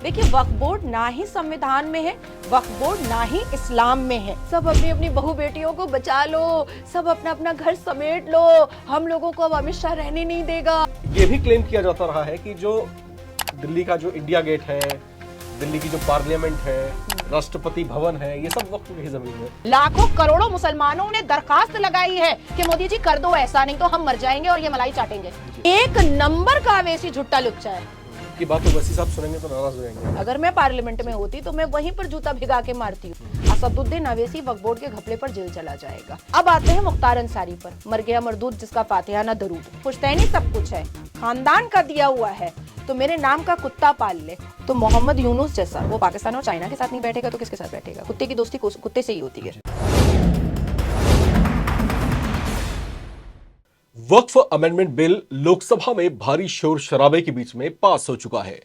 देखिए, वक्फ बोर्ड ना ही संविधान में है, वक्फ बोर्ड ना ही इस्लाम में है। सब अपनी अपनी बहू बेटियों को बचा लो, सब अपना अपना घर समेट लो, हम लोगों को अब अमित शाह रहने नहीं देगा। ये भी क्लेम किया जाता रहा है कि जो दिल्ली का जो इंडिया गेट है, दिल्ली की जो पार्लियामेंट है, राष्ट्रपति भवन है, ये सब वक्फ की जमीन है। लाखों करोड़ों मुसलमानों ने दरखास्त लगाई है कि मोदी जी कर दो ऐसा, नहीं तो हम मर जाएंगे और ये मलाई चाटेंगे। एक नंबर का अवेसी झुट्टा लुच्चा है की बात तो वैसी साहब सुनेंगे तो नाराज हो जाएंगे। अगर मैं पार्लियामेंट में होती तो मैं वहीं पर जूता भिगा के मारती हूँ। असदुद्दीन अवैसी वक्फ बोर्ड के घपले पर जेल चला जाएगा। अब आते हैं मुख्तार अंसारी पर। मर गया मरदूद जिसका फातिहा ना दरूद। पुश्तैनी सब कुछ है, खानदान का दिया हुआ है, तो मेरे नाम का कुत्ता पाल ले। तो मोहम्मद यूनुस जैसा वो पाकिस्तान और चाइना के साथ नहीं बैठेगा तो किसके साथ बैठेगा? कुत्ते की दोस्ती कुत्ते से ही होती है। वक्फ अमेंडमेंट बिल लोकसभा में भारी शोर शराबे के बीच में पास हो चुका है।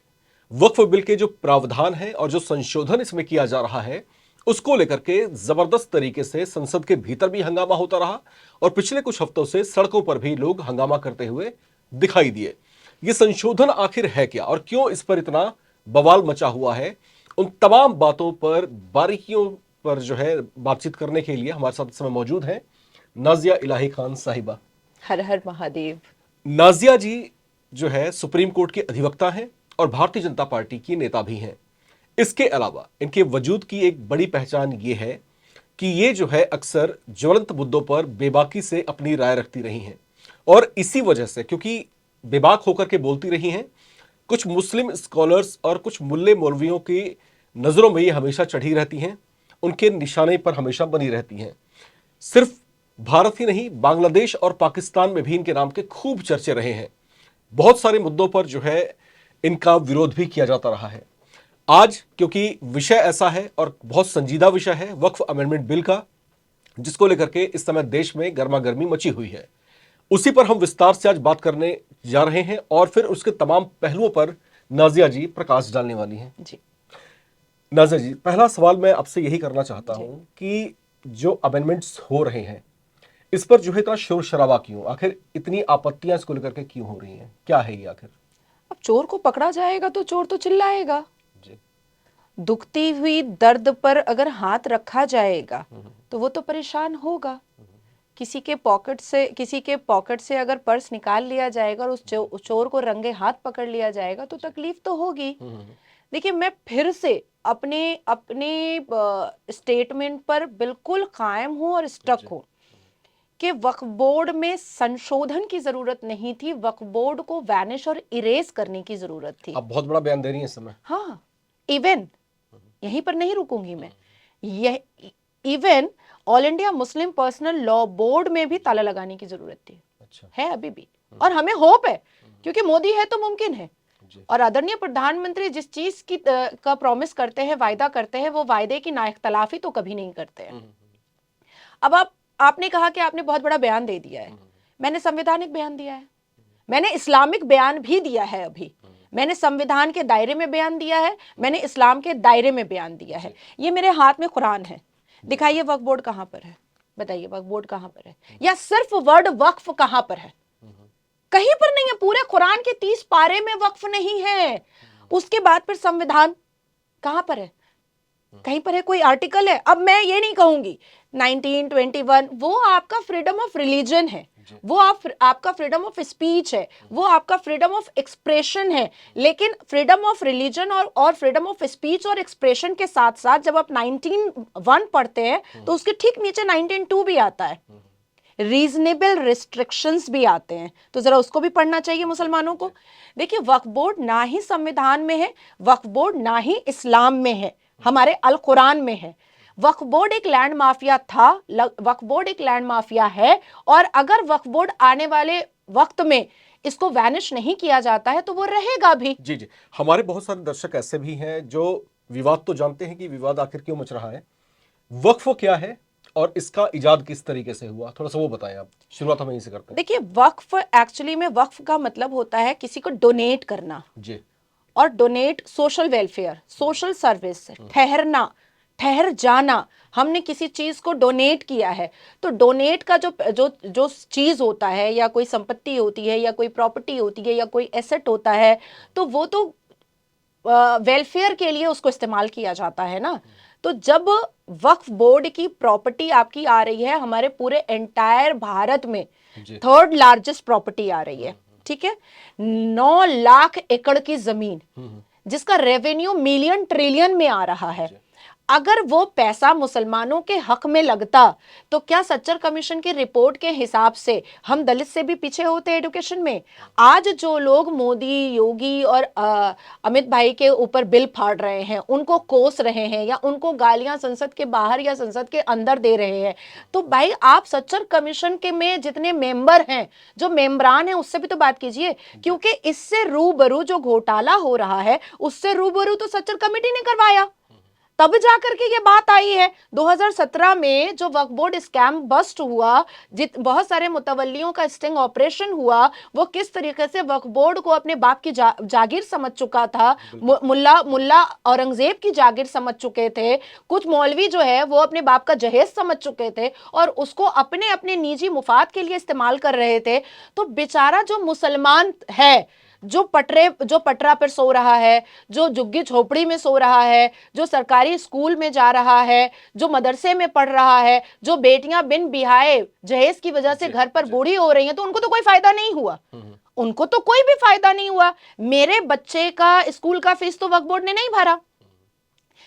वक्फ बिल के जो प्रावधान है और जो संशोधन इसमें किया जा रहा है, उसको लेकर के जबरदस्त तरीके से संसद के भीतर भी हंगामा होता रहा और पिछले कुछ हफ्तों से सड़कों पर भी लोग हंगामा करते हुए दिखाई दिए। ये संशोधन आखिर है क्या और क्यों इस पर इतना बवाल मचा हुआ है, उन तमाम बातों पर बारीकियों पर जो है बातचीत करने के लिए हमारे साथ इस समय मौजूद हैं नाजिया इलाही खान साहिबा। हर हर महादेव। नाजिया जी जो है सुप्रीम कोर्ट के अधिवक्ता हैं और भारतीय जनता पार्टी की नेता भी हैं। इसके अलावा इनके वजूद की एक बड़ी पहचान ये है कि ये जो है अक्सर ज्वलंत मुद्दों पर बेबाकी से अपनी राय रखती रही हैं और इसी वजह से, क्योंकि बेबाक होकर के बोलती रही हैं, कुछ मुस्लिम स्कॉलर्स और कुछ मुल्ले मौलवियों की नजरों में ये हमेशा चढ़ी रहती हैं, उनके निशाने पर हमेशा बनी रहती हैं। सिर्फ भारत ही नहीं, बांग्लादेश और पाकिस्तान में भी इनके नाम के खूब चर्चे रहे हैं। बहुत सारे मुद्दों पर जो है इनका विरोध भी किया जाता रहा है। आज क्योंकि विषय ऐसा है और बहुत संजीदा विषय है वक्फ अमेंडमेंट बिल का, जिसको लेकर के इस समय देश में गर्मा गर्मी मची हुई है, उसी पर हम विस्तार से आज बात करने जा रहे हैं और फिर उसके तमाम पहलुओं पर नाजिया जी प्रकाश डालने वाली हैं। जी नाजिया जी, पहला सवाल मैं आपसे यही करना चाहता हूं कि जो अमेंडमेंट्स हो रहे हैं इस पर जो है इतना शोर शराबा क्यों? आखिर इतनी आपत्तियां इसको लेकर के क्यों हो रही हैं? क्या है ये आखिर? अब चोर को पकड़ा जाएगा तो चोर तो चिल्लाएगा। जी। दुखती हुई दर्द पर अगर हाथ रखा जाएगा तो वो तो परेशान होगा। किसी के पॉकेट से अगर पर्स निकाल लिया जाएगा और उस चोर को रंगे हाथ पकड़ लिया जाएगा तो तकलीफ तो होगी। देखिए, मैं फिर से अपने स्टेटमेंट पर बिल्कुल कायम हूं और स्टक हूं कि वक्फ बोर्ड में संशोधन की जरूरत नहीं थी, वक्फ बोर्ड को वैनिश और इरेज करने की जरूरत थी। आप बहुत बड़ा बयान दे रही हैं इस समय। हाँ, इवन यहीं पर नहीं रुकूंगी मैं, यह even all India Muslim personal law board में भी ताला लगाने की जरूरत थी। अच्छा। है अभी भी, और हमें होप है क्योंकि मोदी है तो मुमकिन है। और आदरणीय प्रधानमंत्री जिस चीज की का प्रॉमिस करते हैं, वायदा करते हैं, वो वायदे की नाइख्तलाफी तो कभी नहीं करते हैं। अब आपने कहा कि आपने बहुत बड़ा बयान दे दिया है। मैंने संवैधानिक बयान दिया है, मैंने इस्लामिक बयान भी दिया है। अभी मैंने संविधान के दायरे में बयान दिया है, मैंने इस्लाम के दायरे में बयान दिया है। ये मेरे हाथ में कुरान है। दिखाइए वक्फ बोर्ड कहां पर है, बताइए वक्फ बोर्ड कहां पर है, या सिर्फ वर्ड वक्फ कहां पर है? कहीं पर नहीं है। पूरे कुरान के 30 पारे में वक्फ नहीं है। उसके बाद फिर संविधान कहां पर है? कहीं पर है? कोई आर्टिकल है? अब मैं ये नहीं कहूंगी 1921, वो आपका फ्रीडम ऑफ रिलीजन है, वो आपका फ्रीडम ऑफ स्पीच है, वो आपका फ्रीडम ऑफ एक्सप्रेशन है। लेकिन फ्रीडम ऑफ रिलीजन और फ्रीडम ऑफ स्पीच और एक्सप्रेशन के साथ साथ जब आप 19(1) पढ़ते हैं तो उसके ठीक नीचे 19(2) भी आता है, रीजनेबल रिस्ट्रिक्शंस भी आते हैं। तो जरा उसको भी पढ़ना चाहिए मुसलमानों को। देखिए, वक्फ बोर्ड ना ही संविधान में है, वक्फ बोर्ड ना ही इस्लाम में है, हमारे अल कुरान में है। वक्फ बोर्ड एक लैंड माफिया था, वक्फ बोर्ड एक लैंड माफिया है, और अगर वक्फ बोर्ड आने वाले वक्त में इसको वैनिश नहीं किया जाता है तो वो रहेगा भी। जी जी, हमारे बहुत सारे दर्शक ऐसे भी हैं जो विवाद तो जानते हैं कि विवाद आखिर क्यों मच रहा है, वक्फ क्या है और इसका इजाद किस तरीके से हुआ, थोड़ा सा वो बताएं आप। शुरुआत हम यहीं से करते हैं। देखिए, वक्फ एक्चुअली में वक्फ का मतलब होता है किसी को डोनेट करना जी। और donate social welfare, social service, ठहरना, ठहर जाना। हमने किसी चीज को डोनेट किया है तो डोनेट का जो जो जो चीज होता है, या कोई संपत्ति होती है, या कोई प्रॉपर्टी होती है, या कोई एसेट होता है, तो वो तो वेलफेयर के लिए उसको इस्तेमाल किया जाता है ना। तो जब वक्फ बोर्ड की प्रॉपर्टी आपकी आ रही है, हमारे पूरे एंटायर भारत में थर्ड लार्जेस्ट प्रॉपर्टी आ रही है, ठीक है, 9 लाख एकड़ की जमीन, जिसका रेवेन्यू मिलियन ट्रिलियन में आ रहा है, अगर वो पैसा मुसलमानों के हक में लगता तो क्या सच्चर कमीशन की रिपोर्ट के हिसाब से हम दलित से भी पीछे होते एजुकेशन में? आज जो लोग मोदी, योगी और अमित भाई के ऊपर बिल फाड़ रहे हैं, उनको कोस रहे हैं या उनको गालियां संसद के बाहर या संसद के अंदर दे रहे हैं, तो भाई आप सच्चर कमीशन के में जितने मेंबर हैं, जो मेंबरान हैं, उससे भी तो बात कीजिए, क्योंकि इससे रूबरू जो घोटाला हो रहा है उससे रूबरू तो सच्चर कमेटी ने करवाया, तब जाकर के ये बात आई है। 2017 में जो वक्फ बोर्ड स्कैम बस्ट हुआ, बहुत सारे मुतवल्लियों का स्टिंग ऑपरेशन हुआ, वो किस तरीके से वक्फ बोर्ड को अपने बाप की जागीर समझ चुका था, मुल्ला औरंगजेब की जागीर समझ चुके थे, कुछ मौलवी जो है वो अपने बाप का जहेज समझ चुके थे और उसको अपने अपने निजी मुफाद के लिए इस्तेमाल कर रहे थे। तो बेचारा जो मुसलमान है, जो पटरा पर सो रहा है, जो झुग्गी झोपड़ी में सो रहा है, जो सरकारी स्कूल में जा रहा है, जो मदरसे में पढ़ रहा है, जो बेटियां बिन बिहाए जहेज की वजह से घर पर बूढ़ी हो रही हैं, तो उनको तो कोई फायदा नहीं हुआ, उनको तो कोई भी फायदा नहीं हुआ। मेरे बच्चे का स्कूल का फीस तो वक्फ बोर्ड ने नहीं भरा,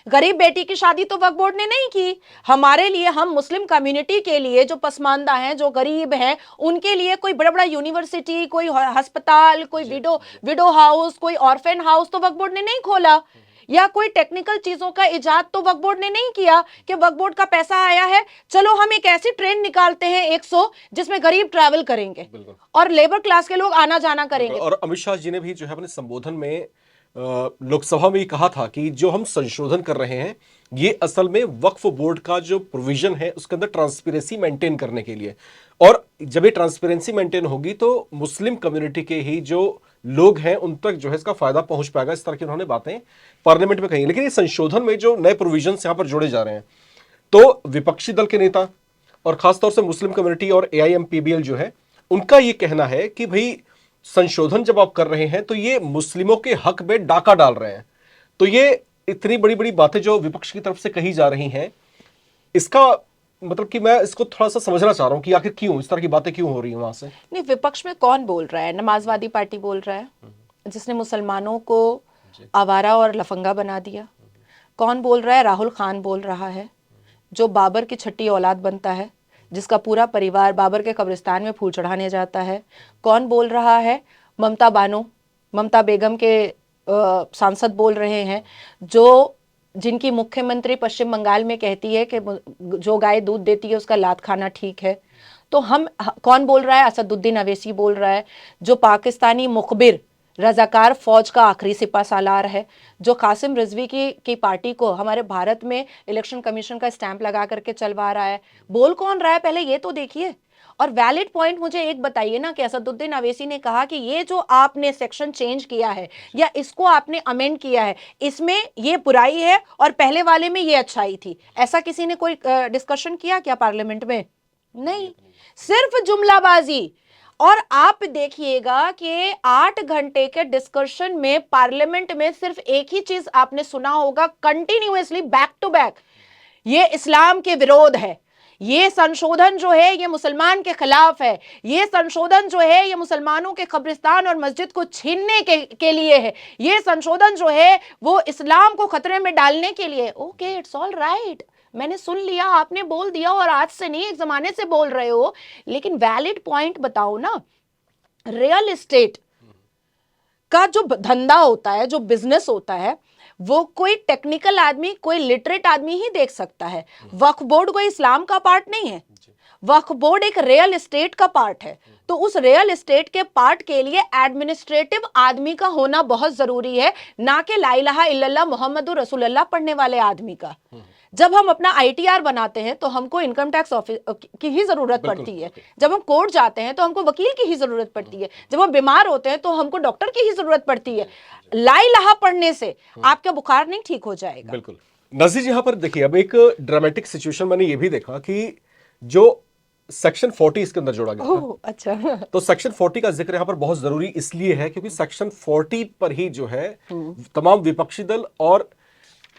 गरीब बेटी की शादी तो वक्फ बोर्ड ने नहीं की। हमारे लिए, हम मुस्लिम कम्युनिटी के लिए, जो पसमानदा हैं, जो गरीब हैं, उनके लिए कोई बड़ा बड़ा यूनिवर्सिटी, कोई अस्पताल, कोई विडो हाउस, कोई ऑर्फेन हाउस तो वक्फ बोर्ड ने नहीं खोला, या कोई टेक्निकल चीजों का इजाद तो वक्फ बोर्ड ने नहीं किया कि वक्फ बोर्ड का पैसा आया है, चलो हम एक ऐसी ट्रेन निकालते हैं 100 जिसमें गरीब ट्रैवल करेंगे और लेबर क्लास के लोग आना जाना करेंगे। और अमित शाह जी ने भी जो है अपने संबोधन में लोकसभा में कहा था कि जो हम संशोधन कर रहे हैं ये असल में वक्फ बोर्ड का जो प्रोविजन है उसके अंदर ट्रांसपेरेंसी मेंटेन करने के लिए, और जब ये ट्रांसपेरेंसी मेंटेन होगी तो मुस्लिम कम्युनिटी के ही जो लोग हैं उन तक जो है इसका फायदा पहुंच पाएगा। इस तरह की उन्होंने बातें पार्लियामेंट में कही। लेकिन ये संशोधन में जो नए प्रोविजन यहां पर जोड़े जा रहे हैं, तो विपक्षी दल के नेता और खासतौर से मुस्लिम कम्युनिटी और AIMPBL जो है, उनका यह कहना है कि भाई संशोधन जब आप कर रहे हैं तो ये मुस्लिमों के हक में डाका डाल रहे हैं। तो ये इतनी बड़ी बड़ी बातें जो विपक्ष की तरफ से कही जा रही हैं, इसका मतलब कि मैं इसको थोड़ा सा समझना चाह रहा हूं कि आखिर क्यों इस तरह की बातें क्यों हो रही हैं वहां से। नहीं, विपक्ष में कौन बोल रहा है? नमाजवादी पार्टी बोल रहा है, जिसने मुसलमानों को आवारा और लफंगा बना दिया। कौन बोल रहा है? राहुल खान बोल रहा है, जो बाबर की छठी औलाद बनता है, जिसका पूरा परिवार बाबर के कब्रिस्तान में फूल चढ़ाने जाता है। कौन बोल रहा है? ममता बेगम के सांसद बोल रहे हैं, जिनकी मुख्यमंत्री पश्चिम बंगाल में कहती है कि जो गाय दूध देती है उसका लात खाना ठीक है। तो कौन बोल रहा है? असदुद्दीन अवैसी बोल रहा है, जो पाकिस्तानी मुखबिर रजाकार फौज का आखिरी सिपा सालार है, जो कासिम रिजवी की पार्टी को हमारे भारत में इलेक्शन कमीशन का स्टैंप लगा करके चलवा रहा है। बोल कौन रहा है पहले ये तो देखिए। और वैलिड पॉइंट मुझे एक बताइए ना कि असदुद्दीन अवैसी ने कहा कि ये जो आपने सेक्शन चेंज किया है या इसको आपने अमेंड किया है, इसमें ये बुराई है और पहले वाले में ये अच्छाई थी, ऐसा किसी ने कोई डिस्कशन किया क्या पार्लियामेंट में? नहीं, सिर्फ जुमलाबाजी। और आप देखिएगा कि 8 घंटे के डिस्कशन में पार्लियामेंट में सिर्फ एक ही चीज आपने सुना होगा कंटिन्यूअसली, बैक टू बैक, ये इस्लाम के विरोध है, ये संशोधन जो है ये मुसलमान के खिलाफ है, ये संशोधन जो है ये मुसलमानों के कब्रिस्तान और मस्जिद को छीनने के लिए है, ये संशोधन जो है वो इस्लाम को खतरे में डालने के लिए। ओके, इट्स ऑल राइट, मैंने सुन लिया, आपने बोल दिया, और आज से नहीं एक जमाने से बोल रहे हो, लेकिन वैलिड पॉइंट बताओ ना। रियल एस्टेट का जो धंधा होता है, जो बिजनेस होता है, वो कोई टेक्निकल आदमी, कोई लिटरेट आदमी ही देख सकता है। वक्फ बोर्ड कोई इस्लाम का पार्ट नहीं है, वक्फ बोर्ड एक रियल एस्टेट का पार्ट है। तो उस रियल एस्टेट के पार्ट के लिए एडमिनिस्ट्रेटिव आदमी का होना बहुत जरूरी है, ना कि ला इलाहा इल्लल्लाह मुहम्मदुर रसूलुल्लाह पढ़ने वाले आदमी का। जब हम अपना ITR बनाते हैं तो हमको इनकम टैक्स ऑफिस की ही जरूरत पड़ती है, जब हम कोर्ट जाते हैं तो हमको वकील की ही जरूरत पड़ती है, जब हम बीमार होते हैं तो हमको डॉक्टर की ही जरूरत पड़ती है। ला इलाहा पढ़ने से आपका बुखार नहीं ठीक हो जाएगा। बिल्कुल। नजीर, यहां पर देखिए अब एक ड्रामेटिक सिचुएशन मैंने ये भी देखा कि जो सेक्शन 40 इसके अंदर जोड़ा गया था। ओह अच्छा। तो सेक्शन 40 का जिक्र यहां पर बहुत जरूरी इसलिए है क्योंकि सेक्शन 40 पर ही जो है तमाम विपक्षी दल और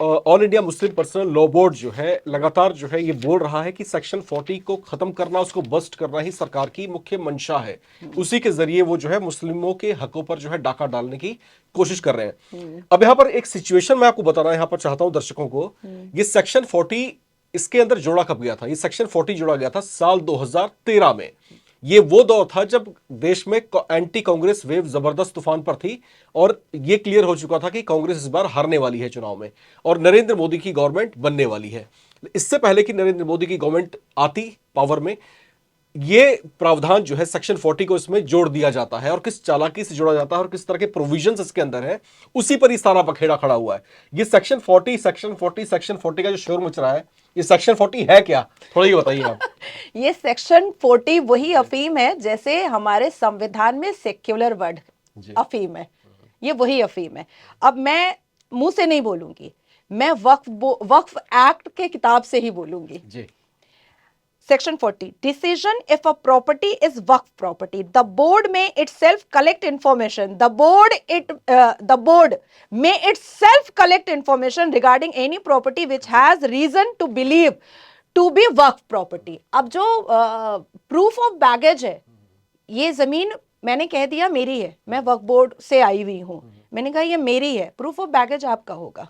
all India Muslim personal law board जो है लगातार जो है ये बोल रहा है कि सेक्शन 40 को खत्म करना, उसको बस्ट करना ही सरकार की मुख्य मंशा है। उसी के जरिए वो जो है मुस्लिमों के हकों पर जो है डाका डालने की कोशिश कर रहे हैं। अब यहां पर एक सिचुएशन मैं आपको बताना यहां पर चाहता हूं दर्शकों को, ये सेक्शन 40 इसके अंदर जोड़ा कब गया था? ये सेक्शन 40 जोड़ा गया था साल 2013 में। ये वो दौर था जब देश में एंटी कांग्रेस वेव जबरदस्त तूफान पर थी और ये क्लियर हो चुका था कि कांग्रेस इस बार हारने वाली है चुनाव में और नरेंद्र मोदी की गवर्नमेंट बनने वाली है। इससे पहले कि नरेंद्र मोदी की गवर्नमेंट आती पावर में, ये प्रावधान जो है सेक्शन 40 को इसमें जोड़ दिया जाता है और किस चालाकी से जोड़ा जाता है और किस तरह के प्रोविजंस इसके अंदर है, उसी पर ही सारा बखेड़ा खड़ा हुआ है। ये सेक्शन 40 का जो शोर मच रहा है, ये सेक्शन 40 है क्या? थोड़ा ये बताइए आप। ये सेक्शन 40 वही अफीम है जैसे हमारे संविधान में सेक्युलर वर्ड अफीम है, ये वही अफीम है। अब मैं मुंह से नहीं बोलूंगी, मैं वक्फ एक्ट के किताब से ही बोलूंगी जी। Section 40. Decision if a property is waqf property. The board may itself collect information. The board may itself collect information regarding any property which has reason to believe to be waqf property. अब जो proof of baggage है, ये जमीन मैंने कह दिया मेरी है, मैं वक्फ बोर्ड से आई हुई हूँ, मैंने कहा ये मेरी है, प्रूफ ऑफ बैगेज आपका होगा।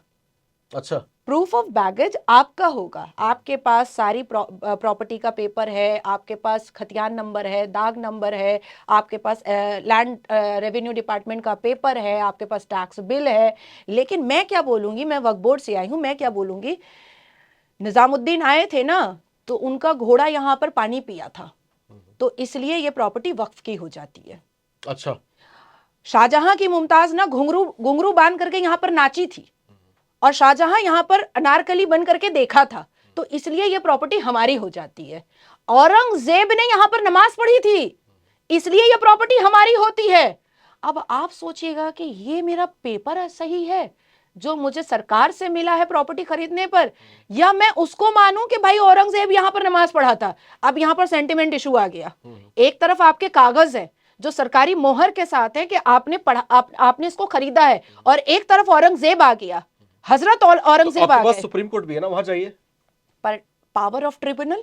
अच्छा, प्रूफ ऑफ बैगेज आपका होगा, आपके पास सारी प्रॉपर्टी का पेपर है, आपके पास खतियान नंबर है, दाग नंबर है, आपके पास लैंड रेवेन्यू डिपार्टमेंट का पेपर है, आपके पास टैक्स बिल है। लेकिन मैं क्या बोलूंगी, मैं वक्फ बोर्ड से आई हूं, मैं क्या बोलूंगी, निजामुद्दीन आए थे ना तो उनका घोड़ा यहां पर पानी पिया था, तो इसलिए ये प्रॉपर्टी वक्फ की हो जाती है। अच्छा। शाहजहां की मुमताज ना घुंघरू बांध करके यहां पर नाची थी और शाहजहां यहां पर अनारकली बन करके देखा था, तो इसलिए यह प्रॉपर्टी हमारी हो जाती है। औरंगजेब ने यहां पर नमाज पढ़ी थी, इसलिए यह प्रॉपर्टी हमारी होती है। अब आप सोचिएगा कि ये मेरा पेपर सही है जो मुझे सरकार से मिला है प्रॉपर्टी खरीदने पर, या मैं उसको मानूं कि भाई औरंगजेब यहां पर नमाज पढ़ा था। अब यहां पर सेंटिमेंट इशू आ गया। एक तरफ आपके कागज है जो सरकारी मोहर के साथ है कि आपने पढ़ा, आपने इसको खरीदा है, और एक तरफ औरंगजेब आ गया, हजरत औरंगजेब आ गए। सुप्रीम कोर्ट भी है ना, वहां जाइए। पर power of tribunal,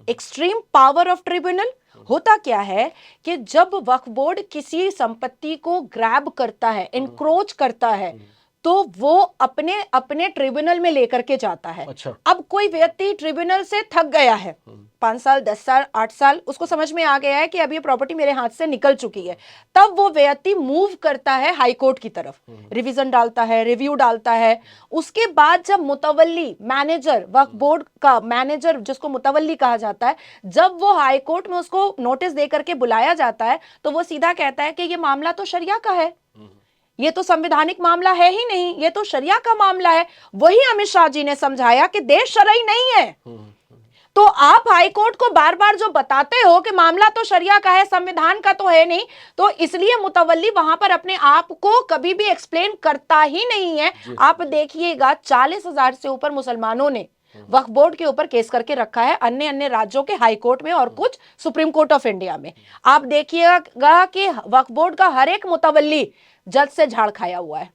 extreme power of tribunal. होता क्या है कि जब वक्फ बोर्ड किसी संपत्ति को ग्रैब करता है, एनक्रोच करता है, तो वो अपने अपने ट्रिब्यूनल में लेकर के जाता है। अच्छा। अब कोई व्यक्ति ट्रिब्यूनल से थक गया है, 5 साल 10 साल 8 साल, उसको समझ में आ गया है कि अब ये प्रॉपर्टी मेरे हाथ से निकल चुकी है, तब वो व्यक्ति मूव करता है हाई कोर्ट की तरफ, रिवीजन डालता है, रिव्यू डालता है। उसके बाद जब मुतवल्ली मैनेजर, वक्फ बोर्ड का मैनेजर जिसको मुतवल्ली कहा जाता है, जब वो हाई कोर्ट में उसको नोटिस दे करके बुलाया जाता है, तो वो सीधा कहता है कि ये मामला तो शरिया का है, ये तो संवैधानिक मामला है ही नहीं, ये तो शरिया का मामला है। वही अमित शाह जी ने समझाया कि देश शरई नहीं है। तो आप हाई कोर्ट को बार बार जो बताते हो कि मामला तो शरिया का है, संविधान का तो है नहीं, तो इसलिए मुतवल्ली वहां पर अपने आप को कभी भी एक्सप्लेन करता ही नहीं है। आप देखिएगा 40,000 से ऊपर मुसलमानों ने वक्फ बोर्ड के ऊपर केस करके रखा है, अन्य अन्य राज्यों के हाई कोर्ट में और कुछ सुप्रीम कोर्ट ऑफ इंडिया में। आप देखिएगा कि वक्फ बोर्ड का हर एक मुतवल्ली जज से झाड़ खाया हुआ है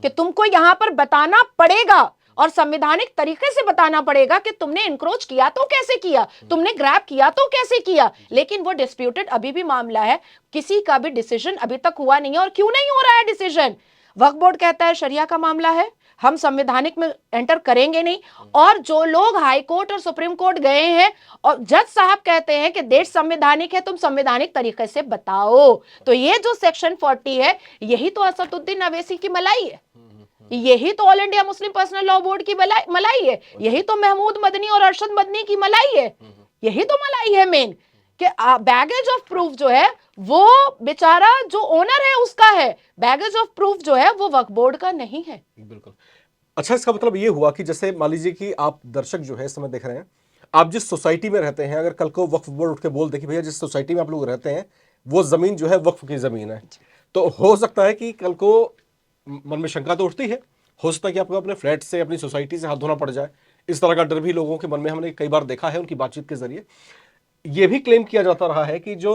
कि तुमको यहां पर बताना पड़ेगा और संवैधानिक तरीके से बताना पड़ेगा कि तुमने इंक्रोच किया तो कैसे किया, तुमने ग्रैब किया तो कैसे किया। लेकिन वो डिस्प्यूटेड अभी भी मामला है, किसी का भी डिसीजन अभी तक हुआ नहीं है। और क्यों नहीं हो रहा है डिसीजन? वक्फ बोर्ड कहता है शरिया का मामला है, हम संवैधानिक में एंटर करेंगे नहीं। और जो लोग हाई कोर्ट और सुप्रीम कोर्ट गए हैं और जज साहब कहते हैं कि देश संवैधानिक है, तुम संवैधानिक तरीके से बताओ। तो ये जो सेक्शन 40 है, यही तो असदुद्दीन अवैसी की मलाई है, यही तो all India Muslim personal law board की मलाई है, यही तो महमूद मदनी और अरशद मदनी की मलाई है, यही तो मलाई है मेन कि बैगेज ऑफ प्रूफ जो है वो बेचारा जो ओनर है उसका है, बैगेज ऑफ प्रूफ जो है वो वक्फ बोर्ड का नहीं है। बिल्कुल। अच्छा, इसका मतलब ये हुआ कि जैसे मान लीजिए कि आप दर्शक जो है इस समय देख रहे हैं, आप जिस सोसाइटी में रहते हैं, अगर कल को वक्फ बोर्ड उठ के बोल दे कि भैया जिस सोसाइटी में आप लोग रहते हैं वो जमीन जो है वक्फ की जमीन है, तो हो सकता है कि कल को मन में शंका तो उठती है, हो सकता है कि आपको अपने फ्लैट से, अपनी सोसाइटी से हाथ धोना पड़ जाए। इस तरह का डर भी लोगों के मन में हमने कई बार देखा है उनकी बातचीत के जरिए। ये भी क्लेम किया जाता रहा है कि जो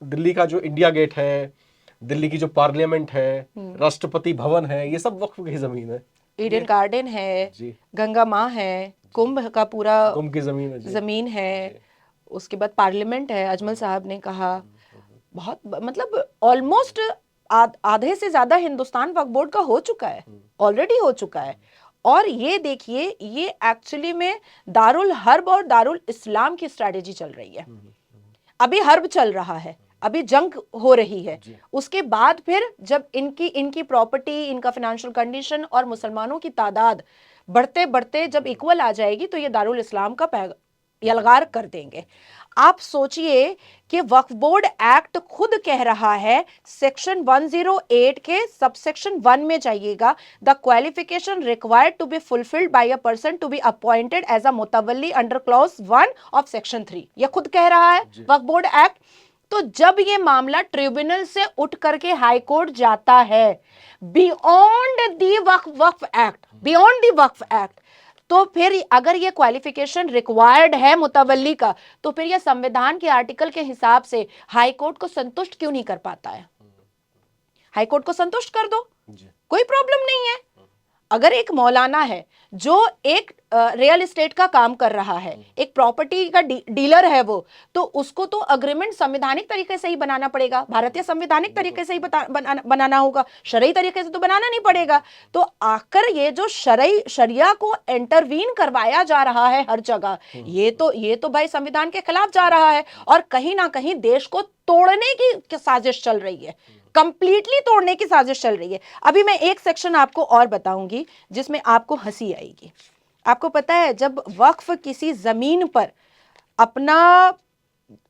दिल्ली का जो इंडिया गेट है, दिल्ली की जो पार्लियामेंट है, राष्ट्रपति भवन है, ये सब वक्फ की जमीन है। ईडन गार्डन है जी, गंगा माँ है, कुंभ का पूरा कुंभ की जमीन है जी। जमीन है, उसके बाद पार्लियामेंट है, अजमल साहब ने कहा। बहुत मतलब ऑलमोस्ट आधे से ज्यादा हिंदुस्तान वक्फ बोर्ड का हो चुका है, ऑलरेडी हो चुका है। और ये देखिए, ये एक्चुअली में दारुल हर्ब और दारुल इस्लाम की स्ट्रैटेजी चल रही है। अभी हर्ब चल रहा है, अभी जंग हो रही है, उसके बाद फिर जब इनकी प्रॉपर्टी, इनका फाइनेंशियल कंडीशन और मुसलमानों की तादाद बढ़ते बढ़ते जब इक्वल आ जाएगी, तो ये दारुल इस्लाम का यलगार कर देंगे। आप सोचिए कि वक्फ बोर्ड एक्ट खुद कह रहा है, सेक्शन 108 के सबसेक्शन 1 में जाइएगा, the qualification required to be fulfilled by a person to be appointed as a मुतवल्ली अंडर क्लॉज 1 ऑफ सेक्शन 3। ये खुद कह रहा है वक्फ बोर्ड एक्ट। तो जब ये मामला ट्रिब्यूनल से उठ करके हाई कोर्ट जाता है, beyond the Waqf act, beyond the Waqf act, तो फिर अगर ये क्वालिफिकेशन रिक्वायर्ड है मुतवल्ली का, तो फिर ये संविधान के आर्टिकल के हिसाब से हाई कोर्ट को संतुष्ट क्यों नहीं कर पाता है? हाई कोर्ट को संतुष्ट कर दो, कोई प्रॉब्लम नहीं है। अगर एक मौलाना है जो एक रियल एस्टेट का काम कर रहा है, एक प्रॉपर्टी का डीलर है वो, तो उसको तो अग्रीमेंट संवैधानिक तरीके से ही बनाना पड़ेगा, भारतीय संवैधानिक तरीके से ही बनाना होगा, शरई तरीके से तो बनाना नहीं पड़ेगा। तो आकर ये जो शरिया को इंटरवीन करवाया जा रहा है हर जगह, ये तो भाई संविधान के खिलाफ जा रहा है, और कहीं ना कहीं देश को तोड़ने की साजिश चल रही है, कंप्लीटली तोड़ने की साजिश चल रही है। अभी मैं एक सेक्शन आपको और बताऊंगी जिसमें आपको हंसी आएगी। आपको पता है, जब वक्फ किसी जमीन पर अपना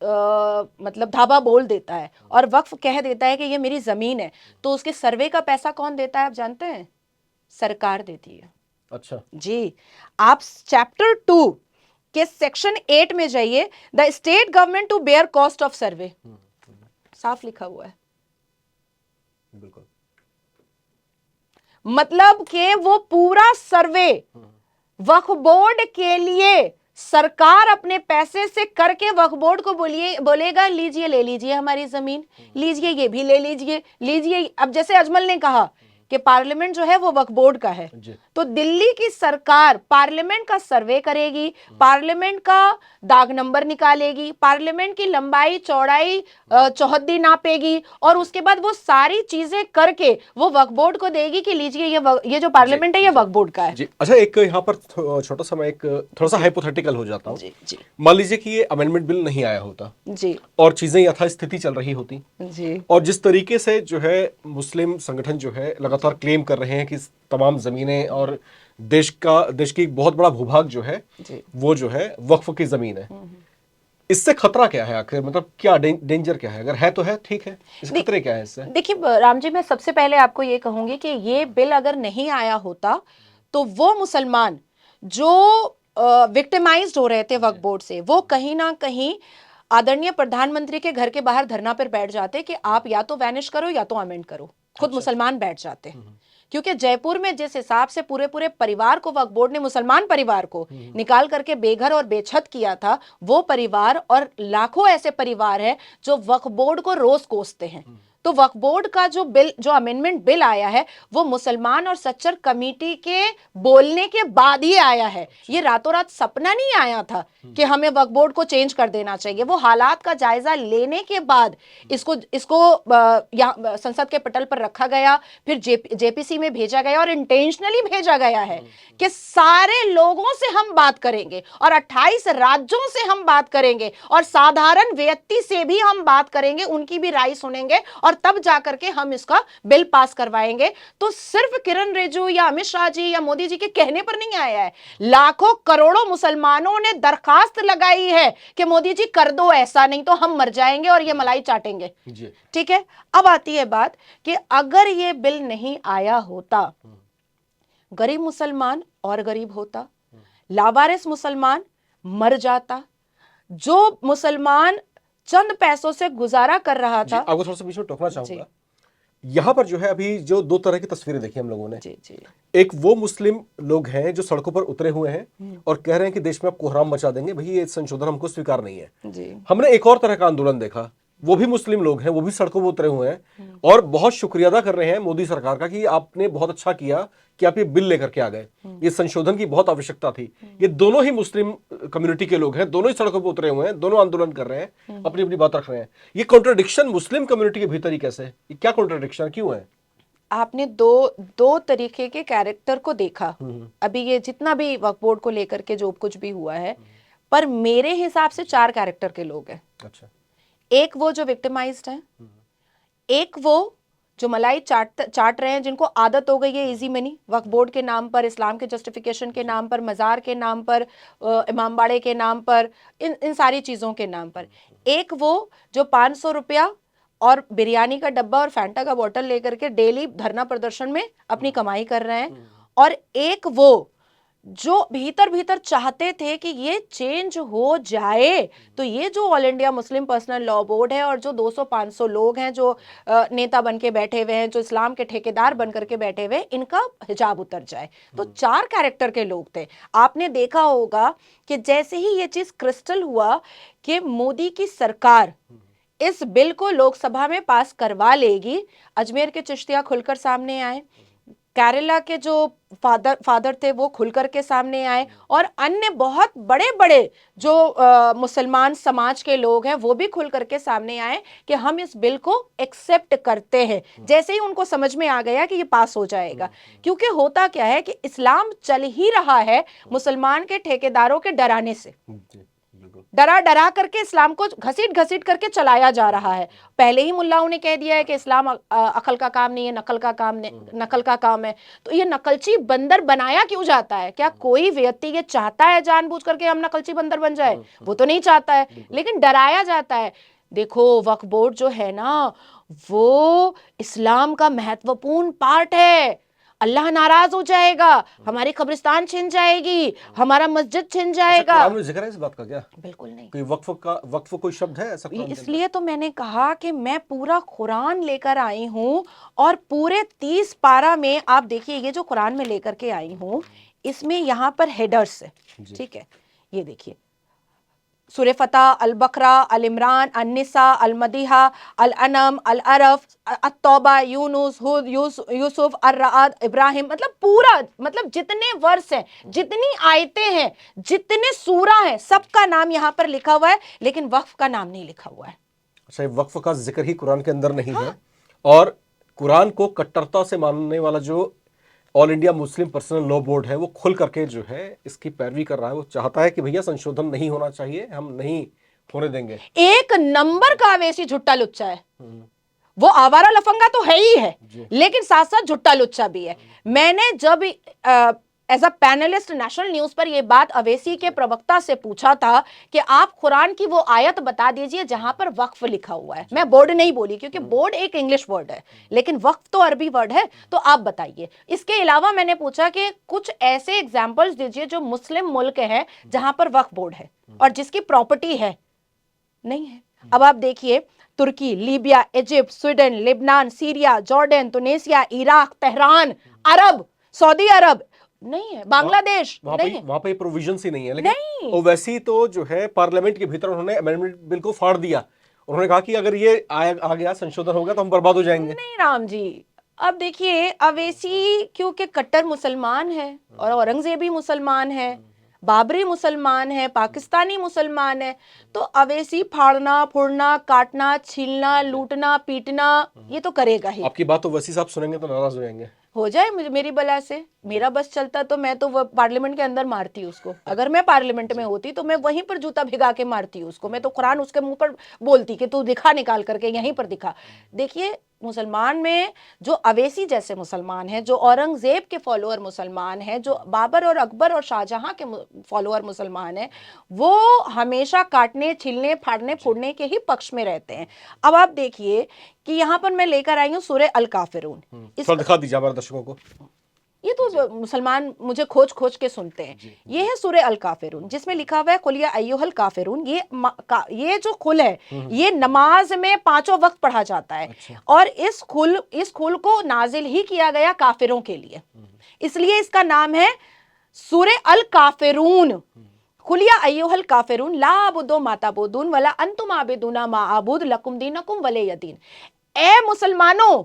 मतलब धाबा बोल देता है और वक्फ कह देता है कि ये मेरी जमीन है, तो उसके सर्वे का पैसा कौन देता है आप जानते हैं? सरकार देती है। अच्छा जी, आप चैप्टर 2 के सेक्शन 8 में जाइए, the state government to bear cost of survey, साफ लिखा हुआ है। बिल्कुल, मतलब कि वो पूरा सर्वे वक्फ बोर्ड के लिए सरकार अपने पैसे से करके वक्फ बोर्ड को बोलेगा लीजिए, ले लीजिए हमारी जमीन, लीजिए ये भी ले लीजिए। अब जैसे अजमल ने कहा कि पार्लियामेंट जो है वो वक्फ बोर्ड का है, तो दिल्ली की सरकार पार्लियामेंट का सर्वे करेगी, पार्लियामेंट का दाग नंबर निकालेगी, पार्लियामेंट की लंबाई चौड़ाई चौहद्दी नापेगी, और उसके बाद वो सारी चीजें करके वो वक्फ बोर्ड को देगी कि लीजिए ये जो पार्लियामेंट है ये वक्फ बोर्ड का है। जी। अच्छा, एक यहाँ पर छोटा सा मैं एक थोड़ा सा हाइपोथेटिकल हो जाता हूँ। जी। मान लीजिए कि ये अमेंडमेंट बिल नहीं आया होता जी और चीजें यथास्थिति चल रही होती जी और जिस तरीके से जो है मुस्लिम संगठन जो है लगातार क्लेम कर रहे हैं कि तमाम जमीनें और देश की एक बहुत बड़ा भूभाग जो है वो जो है वक्फ की जमीन है, इससे खतरा क्या है आखिर? मतलब क्या डेंजर क्या है? अगर है तो है, ठीक है, इस खतरे क्या है इससे? देखिए राम जी, मैं सबसे पहले आपको ये कहूंगी कि ये बिल अगर नहीं आया होता तो वो मुसलमान जो विक्टिमाइज्ड हो रहे थे वक्फ बोर्ड से, वो कहीं ना कहीं आदरणीय प्रधानमंत्री के घर के बाहर धरना पर बैठ जाते कि आप या तो वैनिश करो या तो अमेंड करो। खुद मुसलमान बैठ जाते, क्योंकि जयपुर में जिस हिसाब से पूरे परिवार को वक्फ बोर्ड ने, मुसलमान परिवार को निकाल करके बेघर और बेछत किया था, वो परिवार और लाखों ऐसे परिवार हैं जो वक्फ बोर्ड को रोज कोसते हैं। तो वक्फ बोर्ड का जो बिल, जो अमेंडमेंट बिल आया है, वो मुसलमान और सच्चर कमेटी के बोलने के बाद ही आया है। ये रातों रात सपना नहीं आया था कि हमें वक्फ बोर्ड को चेंज कर देना चाहिए। वो हालात का जायजा लेने के बाद इसको संसद के पटल पर रखा गया, फिर जेपीसी में भेजा गया और इंटेंशनली भेजा गया है कि सारे लोगों से हम बात करेंगे और 28 राज्यों से हम बात करेंगे और साधारण व्यक्ति से भी हम बात करेंगे, उनकी भी राय सुनेंगे और तब जाकर के हम इसका बिल पास करवाएंगे। तो सिर्फ किरण रिजिजू या अमित शाह जी या मोदी जी के कहने पर नहीं आया है, लाखों करोड़ों मुसलमानों ने दरखास्त लगाई है कि मोदी जी कर दो ऐसा, नहीं तो हम मर जाएंगे और ये मलाई चाटेंगे। ठीक है, अब आती है बात कि अगर ये बिल नहीं आया होता, गरीब मुसलमान और गरीब होता, लावारिस मुसलमान मर जाता, जो मुसलमान चंद पैसों से गुजारा कर रहा था। आपको थोड़ा सा बीच में टोकना चाहूंगा। यहां पर जो है अभी जो दो तरह की तस्वीरें देखी हम लोगों ने, जी जी एक वो मुस्लिम लोग हैं जो सड़कों पर उतरे हुए हैं और कह रहे हैं कि देश में आप कोहराम मचा देंगे, भई ये संशोधन हमको स्वीकार नहीं है। जी हमने एक और तरह का आंदोलन देखा, वो भी मुस्लिम लोग हैं, वो भी सड़कों पर उतरे हुए हैं और बहुत शुक्रिया अदा कर रहे हैं मोदी सरकार का कि आपने बहुत अच्छा किया कि आप ये बिल लेकर के आ गए, ये संशोधन की बहुत आवश्यकता थी। ये दोनों ही मुस्लिम कम्युनिटी के लोग हैं, दोनों ही सड़कों पर उतरे हुए हैं, दोनों आंदोलन कर रहे हैं, अपनी अपनी बात रख रहे हैं। ये कॉन्ट्रडिक्शन मुस्लिम कम्युनिटी के भीतर ही कैसे है? ये क्या कॉन्ट्रडिक्शन क्यों है? आपने दो तरीके के कैरेक्टर को देखा अभी, ये जितना भी वक्फ बोर्ड को लेकर के जो कुछ भी हुआ है, पर मेरे हिसाब से 4 कैरेक्टर के लोग हैं। अच्छा, एक वो जो विक्टिमाइज्ड है, एक वो जो मलाई चाट रहे हैं, जिनको आदत हो गई है इजी मनी, वक्फ बोर्ड के नाम पर, इस्लाम के जस्टिफिकेशन के नाम पर, मजार के नाम पर, इमामबाड़े के नाम पर, इन सारी चीजों के नाम पर। एक वो जो 500 रुपया और बिरयानी का डब्बा और फैंटा का बोतल लेकर के डेली धरना प्रदर्शन में अपनी कमाई कर रहे हैं, और एक वो जो भीतर भीतर चाहते थे कि ये चेंज हो जाए। तो ये जो all India Muslim personal law board है और जो 200-500 लोग हैं जो नेता बन के बैठे हुए हैं, जो इस्लाम के ठेकेदार बन करके बैठे हुए, इनका हिजाब उतर जाए। तो 4 कैरेक्टर के लोग थे। आपने देखा होगा कि जैसे ही ये चीज क्रिस्टल हुआ कि मोदी की सरकार इस बिल को लोकसभा में पास करवा लेगी, अजमेर के चिश्तिया खुलकर सामने आए, केरला के जो फादर थे वो खुलकर के सामने आए, और अन्य बहुत बड़े बड़े जो मुसलमान समाज के लोग हैं वो भी खुल करके सामने आए कि हम इस बिल को एक्सेप्ट करते हैं, जैसे ही उनको समझ में आ गया कि ये पास हो जाएगा। क्योंकि होता क्या है कि इस्लाम चल ही रहा है मुसलमान के ठेकेदारों के डराने से, डरा डरा करके इस्लाम को घसीट घसीट करके चलाया जा रहा है। पहले ही मुल्लाओं ने कह दिया है कि इस्लाम अकल का काम नहीं है, नकल का काम है। तो ये नकलची बंदर बनाया क्यों जाता है? क्या कोई व्यक्ति ये चाहता है जानबूझ करके हम नकलची बंदर बन जाए? वो तो नहीं चाहता है, लेकिन डराया जाता है। देखो, वक्फ बोर्ड जो है ना, वो इस्लाम का महत्वपूर्ण पार्ट है। अल्लाह नाराज हो जाएगा, हमारी कब्रिस्तान छिन जाएगी, हमारा मस्जिद छिन जाएगा। कुरान में जिक्र है इस बात का क्या? बिल्कुल नहीं। कोई वक्फ कोई शब्द है ऐसा कुरान के अंदर? इसलिए तो मैंने कहा कि मैं पूरा कुरान लेकर आई हूं, और पूरे 30 पारा में आप देखिए, ये जो कुरान में लेकर के आई हूं, इसमें यहां पर हेडर्स है, ठीक है? ये देखिए, सूरह फतह, अल बकरा, अल इमरान, अल निसा, अल मदीहा, अल अनम, अल अरफ, अत-तौबा, यूनुस, हुद, यूसुफ, अर-रअद, इब्राहिम, मतलब पूरा, मतलब जितने वर्स हैं, जितनी आयतें हैं, जितने सूरा हैं, सबका नाम यहाँ पर लिखा हुआ है, लेकिन वक्फ का नाम नहीं लिखा हुआ है। अच्छा, वक्फ का जिक्र ही कुरान के अंदर नहीं है, और कुरान को कट्टरता से मानने वाला जो all India Muslim personal law board है वो खुल करके जो है इसकी पैरवी कर रहा है। वो चाहता है कि भैया संशोधन नहीं होना चाहिए, हम नहीं होने देंगे। एक नंबर का अवेसी झुट्टा लुच्चा है वो, आवारा लफंगा तो है ही है, लेकिन साथ साथ झुट्टा लुच्चा भी है। मैंने जब as a panelist national news पर यह बात अवेसी के प्रवक्ता से पूछा था कि आप कुरान की वो आयत बता दीजिए जहां पर वक्फ लिखा हुआ है, मैं बोर्ड नहीं बोली क्योंकि बोर्ड एक इंग्लिश वर्ड है, लेकिन वक्फ तो अरबी वर्ड है, तो आप बताइए। इसके अलावा मैंने पूछा कि कुछ ऐसे एग्जाम्पल्स दीजिए जो मुस्लिम मुल्क है जहां पर वक्फ बोर्ड है और जिसकी प्रॉपर्टी है, नहीं है। अब आप देखिए, तुर्की, Libya, Egypt, Sweden, Lebanon, Syria, Jordan, Tunisia, Iraq, Tehran, Arab, Saudi Arab, नहीं है, बांग्लादेश नहीं है, वहां पे प्रोविजंस ही नहीं है। लेकिन ओवैसी तो जो है पार्लियामेंट के भीतर उन्होंने अमेंडमेंट बिल को फाड़ दिया, उन्होंने कहा कि अगर ये आ गया संशोधन होगा तो हम बर्बाद हो जाएंगे। नहीं राम जी, अब देखिए, अवेसी क्योंकि कट्टर मुसलमान है और औरंगजेबी मुसलमान है, बाबरी मुसलमान है, पाकिस्तानी मुसलमान है, तो अवेसी फाड़ना, फोड़ना, काटना, छीलना, लूटना, पीटना ये तो करेगा ही। आपकी बात तो वैसी साहब सुनेंगे तो नाराज हो जाएंगे। हो जाए मेरी बला से, मेरा बस चलता तो मैं तो पार्लियामेंट के अंदर मारती उसको। अगर मैं पार्लियामेंट में होती तो मैं वहीं पर जूता भिगा के मारती उसको। मैं तो कुरान उसके मुंह पर बोलती कि तू दिखा निकाल करके, यहीं पर दिखा। देखिए, मुसलमान में जो अवेसी जैसे मुसलमान हैं, जो औरंगजेब के फॉलोअर मुसलमान हैं, जो बाबर और अकबर और शाहजहां के फॉलोअर मुसलमान हैं, वो हमेशा काटने, छीलने, फाड़ने, फोड़ने के ही पक्ष में रहते हैं। अब आप देखिए कि यहाँ पर मैं लेकर आई हूँ सूरह अल काफिरून। दिखा दीजिए हमारे दर्शकों को। ये तो मुसलमान मुझे खोज खोज के सुनते हैं। ये है सूरह अल काफिरून, जिसमें लिखा हुआ है कुल या अय्युहल काफिरून। ये जो कुल है ये नमाज में 5 वक्त पढ़ा जाता है। और इस कुल को नाजिल ही किया गया काफिरों के लिए, इसलिए इसका नाम है सूरह अल काफिरून। कुल या अय्युहल काफिरून ला अबुदु मा ताबुदून वला अंतुम आबिदूना मा अबुद लकुम दीनकुम वलिय दीन। ए मुसलमानों,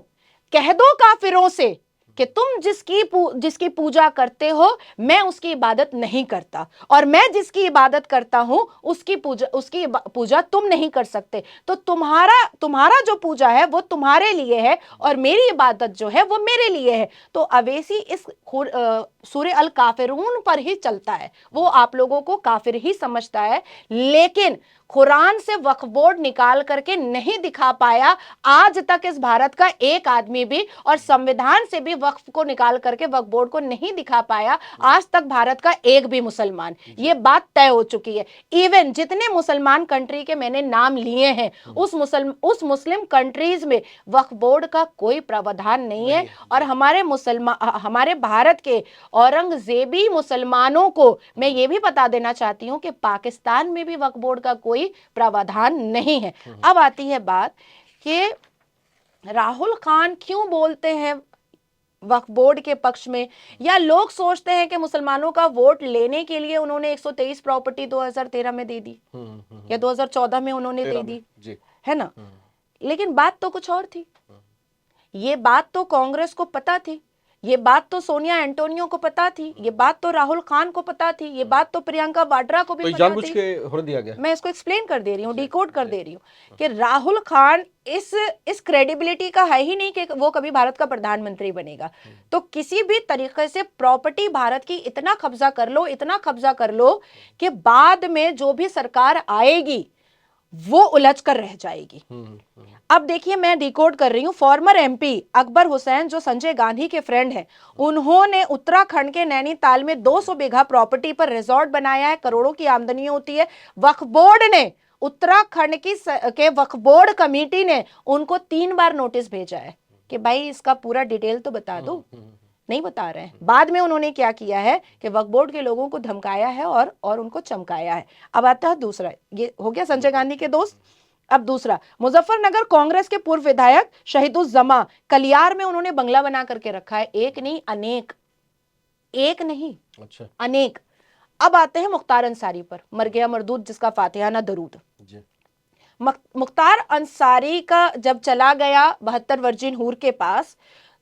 कह दो काफिरों से कि तुम जिसकी पूजा करते हो मैं उसकी इबादत नहीं करता, और मैं जिसकी इबादत करता हूं उसकी पूजा तुम नहीं कर सकते। तो तुम्हारा जो पूजा है वो तुम्हारे लिए है और मेरी इबादत जो है वो मेरे लिए है। तो अवैसी इस सूरह अल काफिरून पर ही चलता है, वो आप लोगों को काफिर ही समझता है। लेकिन कुरान से वक्फ बोर्ड निकाल करके नहीं दिखा पाया आज तक इस भारत का एक आदमी भी, और संविधान से भी वक्फ को निकाल करके वक्फ बोर्ड को नहीं दिखा पाया आज तक भारत का एक भी मुसलमान। ये बात तय हो चुकी है। इवन जितने मुसलमान कंट्री के मैंने नाम लिए हैं उस मुस्लिम कंट्रीज में वक्फ बोर्ड का कोई प्रावधान नहीं है। और हमारे भारत के औरंगजेबी मुसलमानों को मैं ये भी बता देना चाहती हूं कि पाकिस्तान में भी वक्फ बोर्ड का कोई प्रावधान नहीं है। अब आती है बात कि राहुल खान क्यों बोलते हैं वक्फ बोर्ड के पक्ष में, या लोग सोचते हैं कि मुसलमानों का वोट लेने के लिए उन्होंने 123 प्रॉपर्टी 2013 में दे दी या 2014 में उन्होंने दे दी, है ना। लेकिन बात तो कुछ और थी। ये बात तो कांग्रेस को पता थी, ये बात तो सोनिया एंटोनियो को पता थी, ये बात तो राहुल खान को पता थी, ये बात तो प्रियंका वाड्रा को भी तो पता जानबूझ थी। के होने दिया गया। मैं इसको एक्सप्लेन कर दे रही हूँ, डिकोड कर दे रही हूँ कि राहुल खान इस क्रेडिबिलिटी का है ही नहीं कि वो कभी भारत का प्रधानमंत्री बनेगा। तो किसी भी तरीके से प्रॉपर्टी भारत की इतना कब्जा कर लो कि बाद में जो भी सरकार आएगी वो उलझ कर रह जाएगी। अब देखिए मैं डिकोड कर रही हूं। फॉर्मर एमपी अकबर हुसैन जो संजय गांधी के फ्रेंड हैं, उन्होंने उत्तराखंड के नैनीताल में 200 बीघा प्रॉपर्टी पर रिजॉर्ट बनाया है, करोड़ों की आमदनी होती है। वक्फ बोर्ड ने उत्तराखंड के वक्फ बोर्ड कमेटी ने उनको 3 बार नोटिस भेजा है कि भाई इसका पूरा डिटेल तो बता दो, नहीं बता रहे हैं। बाद में उन्होंने क्या किया है कि वक्फ बोर्ड के लोगों को धमकाया है और उनको चमकाया है। अब आता है दूसरा, ये हो गया संजय गांधी के दोस्त। अब दूसरा, मुजफ्फरनगर कांग्रेस के पूर्व विधायक शहीदुज्जमा कलियार में उन्होंने बंगला बना करके रखा है। एक नहीं अनेक, एक नहीं अच्छा अनेक। अब आते हैं मुख्तार अंसारी पर, मर गया मरदूद जिसका फातिहा ना दरूद। मुख्तार अंसारी का जब चला गया 72 वर्जिन हूर के पास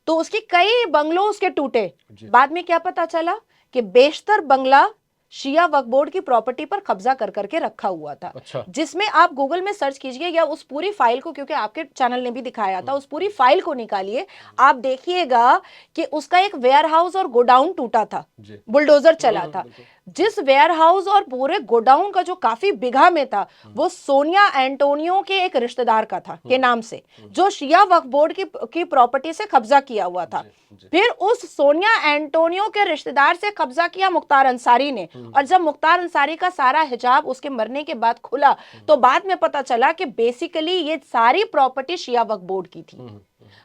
तो उसकी कई बंगलों उसके टूटे। बाद में क्या पता चला कि बेशतर बंगला शिया वक्फ बोर्ड की प्रॉपर्टी पर कब्जा कर करके रखा हुआ था। अच्छा। जिसमें आप गूगल में सर्च कीजिए या उस पूरी फाइल को, क्योंकि आपके चैनल ने भी दिखाया था, उस पूरी फाइल को निकालिए, आप देखिएगा कि उसका एक वेयर हाउस और गोडाउन टूटा था, बुलडोजर चला था। जिस वेयर हाउस और पूरे गोडाउन का जो काफी बिघा में था वो सोनिया एंटोनियो के एक रिश्तेदार का था के नाम से, जो शिया वक्फ बोर्ड की प्रॉपर्टी से कब्जा किया हुआ था। फिर उस सोनिया एंटोनियो के रिश्तेदार से कब्जा किया मुख्तार अंसारी ने, और जब मुख्तार अंसारी का सारा हिजाब उसके मरने के बाद खुला तो बाद में पता चला कि बेसिकली ये सारी प्रॉपर्टी शिया वक्फ बोर्ड की थी।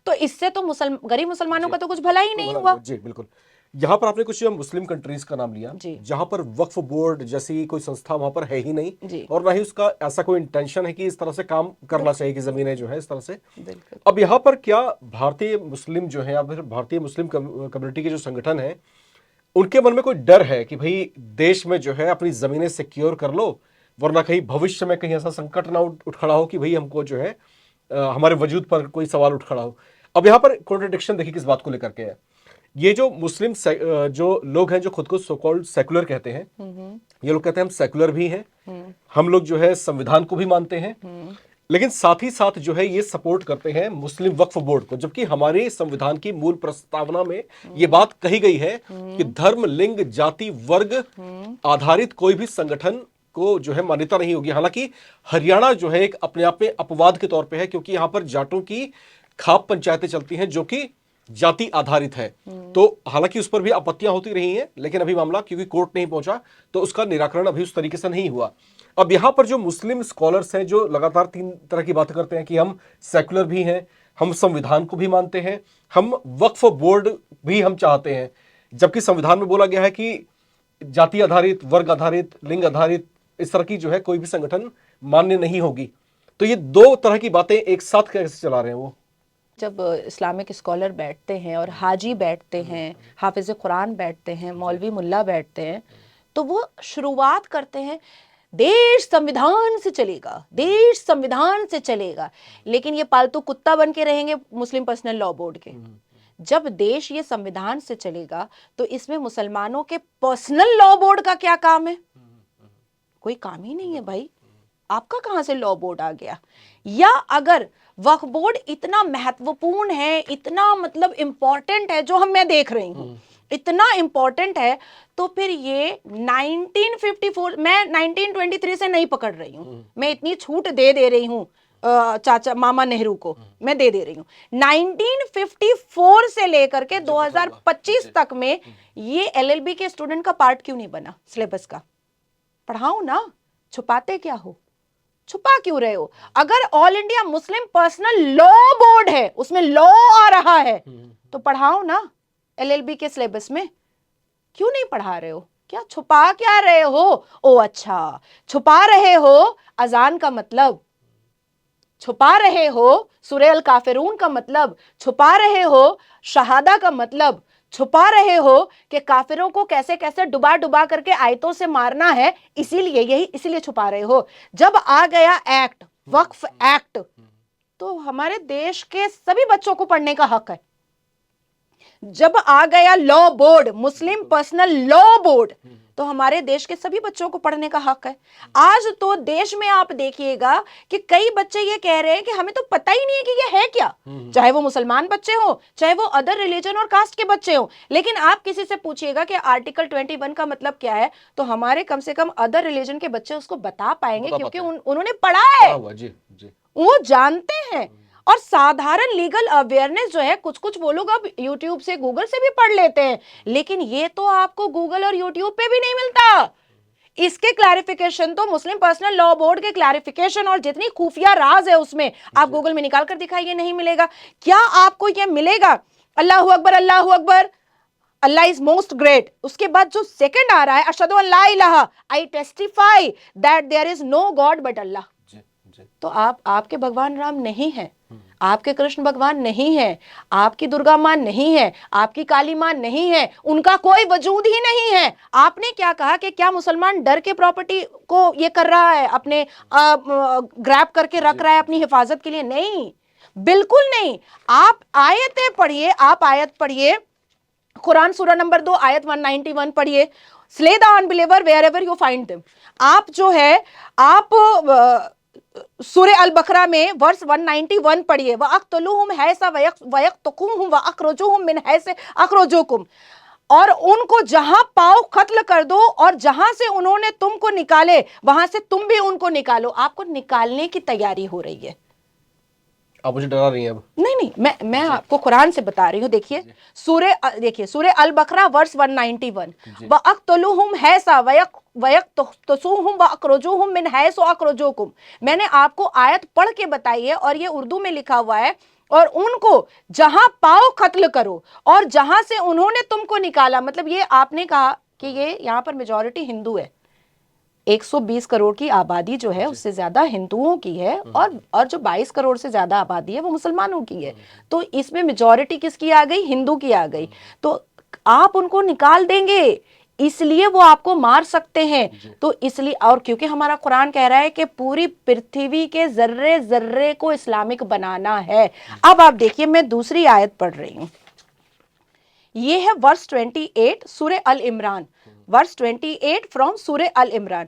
तो इससे तो गरीब मुसलमानों का तो कुछ भला ही नहीं हुआ। जी बिल्कुल। यहाँ पर आपने कुछ मुस्लिम कंट्रीज का नाम लिया जहां पर वक्फ बोर्ड जैसी कोई संस्था वहां पर है ही नहीं, और ना ही उसका ऐसा कोई इंटेंशन है कि इस तरह से काम करना चाहिए कि जमीनें जो है इस तरह से। अब यहाँ पर क्या भारतीय मुस्लिम जो है या फिर भारतीय मुस्लिम कम्युनिटी के जो संगठन है उनके मन में कोई डर है कि भाई देश में जो है अपनी जमीनें सिक्योर कर लो, वरना कहीं भविष्य में कहीं ऐसा संकट ना उठ खड़ा हो कि भाई हमको जो है हमारे वजूद पर कोई सवाल उठ खड़ा हो। अब यहाँ पर कॉन्ट्रडिक्शन देखिए किस बात को लेकर के है। ये जो मुस्लिम जो लोग हैं जो खुद को सो कॉल्ड सेकुलर कहते हैं, ये लोग कहते हैं हम सेकुलर भी हैं, हम लोग जो है संविधान को भी मानते हैं, लेकिन साथ ही साथ जो है ये सपोर्ट करते हैं मुस्लिम वक्फ बोर्ड को, जबकि हमारे संविधान की मूल प्रस्तावना में ये बात कही गई है कि धर्म, लिंग, जाति, वर्ग आधारित कोई भी संगठन को जो है मान्यता नहीं होगी। हालांकि हरियाणा जो है एक अपने आप में अपवाद के तौर पे है, क्योंकि यहां पर जाटों की खाप पंचायतें चलती हैं जो कि जाति आधारित है। तो हालांकि उस पर भी आपत्तियां होती रही हैं, लेकिन अभी मामला क्योंकि कोर्ट नहीं पहुंचा तो उसका निराकरण अभी उस तरीके से नहीं हुआ। अब यहां पर जो मुस्लिम स्कॉलर्स हैं जो लगातार 3 तरह की बातें करते हैं कि हम सेकुलर भी हैं, हम संविधान को भी मानते हैं, हम वक्फ बोर्ड भी हम चाहते हैं, जबकि संविधान में बोला गया है कि जाति आधारित, वर्ग आधारित, लिंग आधारित इस तरह की जो है कोई भी संगठन मान्य नहीं होगी। तो ये दो तरह की बातें एक साथ कैसे चला रहे हैं वो? जब इस्लामिक स्कॉलर बैठते हैं और हाजी बैठते हैं, हाफिज कुरान बैठते हैं, मौलवी मुल्ला बैठते हैं, तो वो शुरुआत करते हैं देश संविधान से चलेगा, देश संविधान से चलेगा, लेकिन ये पालतू कुत्ता बन के रहेंगे मुस्लिम पर्सनल लॉ बोर्ड के। जब देश ये संविधान से चलेगा तो इसमें मुसलमानों के पर्सनल लॉ बोर्ड का क्या काम है? कोई काम ही नहीं है भाई। आपका कहां से लॉ बोर्ड आ गया? या अगर वक्फ बोर्ड इतना महत्वपूर्ण है, इतना मतलब इंपॉर्टेंट है, जो मैं देख रही हूं इतना इंपॉर्टेंट है, तो फिर ये 1954, मैं 1923 से नहीं पकड़ रही हूं, मैं इतनी छूट दे रही हूं चाचा मामा नेहरू को, मैं दे रही हूं 1954 से लेकर के 2025 तक में ये एलएलबी के स्टूडेंट का पार्ट क्यों नहीं बना सिलेबस का? पढ़ाओ ना, छुपाते क्या हो? छुपा क्यों रहे हो? अगर all India Muslim personal law board है, उसमें लॉ आ रहा है, तो पढ़ाओ ना एलएलबी के सिलेबस में। क्यों नहीं पढ़ा रहे हो? क्या छुपा क्या रहे हो? ओ अच्छा, छुपा रहे हो अजान का मतलब, छुपा रहे हो सूरह अल काफिरून का मतलब, छुपा रहे हो शहादा का मतलब, छुपा रहे हो कि काफिरों को कैसे कैसे डुबा डुबा करके आयतों से मारना है, इसीलिए छुपा रहे हो। जब आ गया एक्ट, वक्फ एक्ट, तो हमारे देश के सभी बच्चों को पढ़ने का हक है। जब आ गया लॉ बोर्ड, मुस्लिम पर्सनल लॉ बोर्ड, तो हमारे देश के सभी बच्चों को पढ़ने का हक है। आज तो देश में आप देखिएगा कि कई बच्चे ये कह रहे हैं कि हमें तो पता ही नहीं है कि ये है क्या, चाहे वो मुसलमान बच्चे हो, चाहे वो अदर रिलीजन और कास्ट के बच्चे हो। लेकिन आप किसी से पूछिएगा कि आर्टिकल 21 का मतलब क्या है, तो हमारे कम से कम अदर रिलीजन के बच्चे उसको बता पाएंगे, क्योंकि उन्होंने पढ़ा है, वो जानते हैं। और साधारण लीगल अवेयरनेस जो है, कुछ कुछ वो लोग अब यूट्यूब से, गूगल से भी पढ़ लेते हैं, लेकिन ये तो आपको गूगल और यूट्यूब पे भी नहीं मिलता। इसके क्लैरिफिकेशन तो मुस्लिम पर्सनल लॉ बोर्ड के क्लैरिफिकेशन और जितनी खुफिया राज है उसमें आप गूगल में निकाल कर दिखाइए, नहीं मिलेगा। क्या आपको ये मिलेगा अल्लाहू अकबर, अल्लाहू अकबर, अल्लाह इज मोस्ट ग्रेट, उसके बाद जो सेकंड आ रहा है अशहदु अल्ला इलाहा, I testify that there is no God but Allah, तो आपके भगवान राम नहीं है, आपके कृष्ण भगवान नहीं है, आपकी दुर्गा मां नहीं है, आपकी काली मां नहीं है, उनका कोई वजूद ही नहीं है। आपने क्या कहा कि क्या मुसलमान डर के प्रॉपर्टी को ये कर रहा है, अपने ग्रैब करके रख रहा है अपनी हिफाजत के लिए? नहीं, बिल्कुल नहीं। आप आयतें पढ़िए, आप आयत पढ़िए, कुरान सूरा नंबर 2 आयत 191 पढ़िए, slay the unbeliever wherever you find them. आप जो है, आप सूरह अल बकरा में वर्स 191 पढ़िए, व अक्तलूहुम हैसा वयक्तकुहुम व अखरजुहुम मिन हैसे अखरजुकुम, और उनको जहां पाओ कत्ल कर दो, और जहां से उन्होंने तुमको निकाले वहां से तुम भी उनको निकालो। आपको निकालने की तैयारी हो रही है। आप मुझे डरा रही हैं अब? नहीं, मैं आपको कुरान से बता रही हूँ। देखिए सूरह अल बकरा वर्स 191, व अक्तलूहुम हैसा वयक्तसुहुम व अखरजुहुम मिन हैसु अखरजुकुम। मैंने आपको आयत पढ़ के बताई है, और ये उर्दू में लिखा हुआ है, और उनको जहां पाओ कत्ल करो, और जहां से उन्होंने तुमको निकाला, मतलब ये आपने कहा कि ये यहाँ पर मेजॉरिटी हिंदू है, 120 करोड़ की आबादी जो है उससे ज्यादा हिंदुओं की है, और जो 22 करोड़ से ज्यादा आबादी है वो मुसलमानों की है। तो इसमें मेजॉरिटी किसकी आ गई? हिंदू की आ गई। तो आप उनको निकाल देंगे, इसलिए वो आपको मार सकते हैं। तो इसलिए, और क्योंकि हमारा कुरान कह रहा है कि पूरी पृथ्वी के जर्रे जर्रे को इस्लामिक बनाना है। अब आप देखिए, मैं दूसरी आयत पढ़ रही हूं, ये है वर्स 28 सूरह अल इमरान, वर्स 28 फ्रॉम सूरह अल इमरान,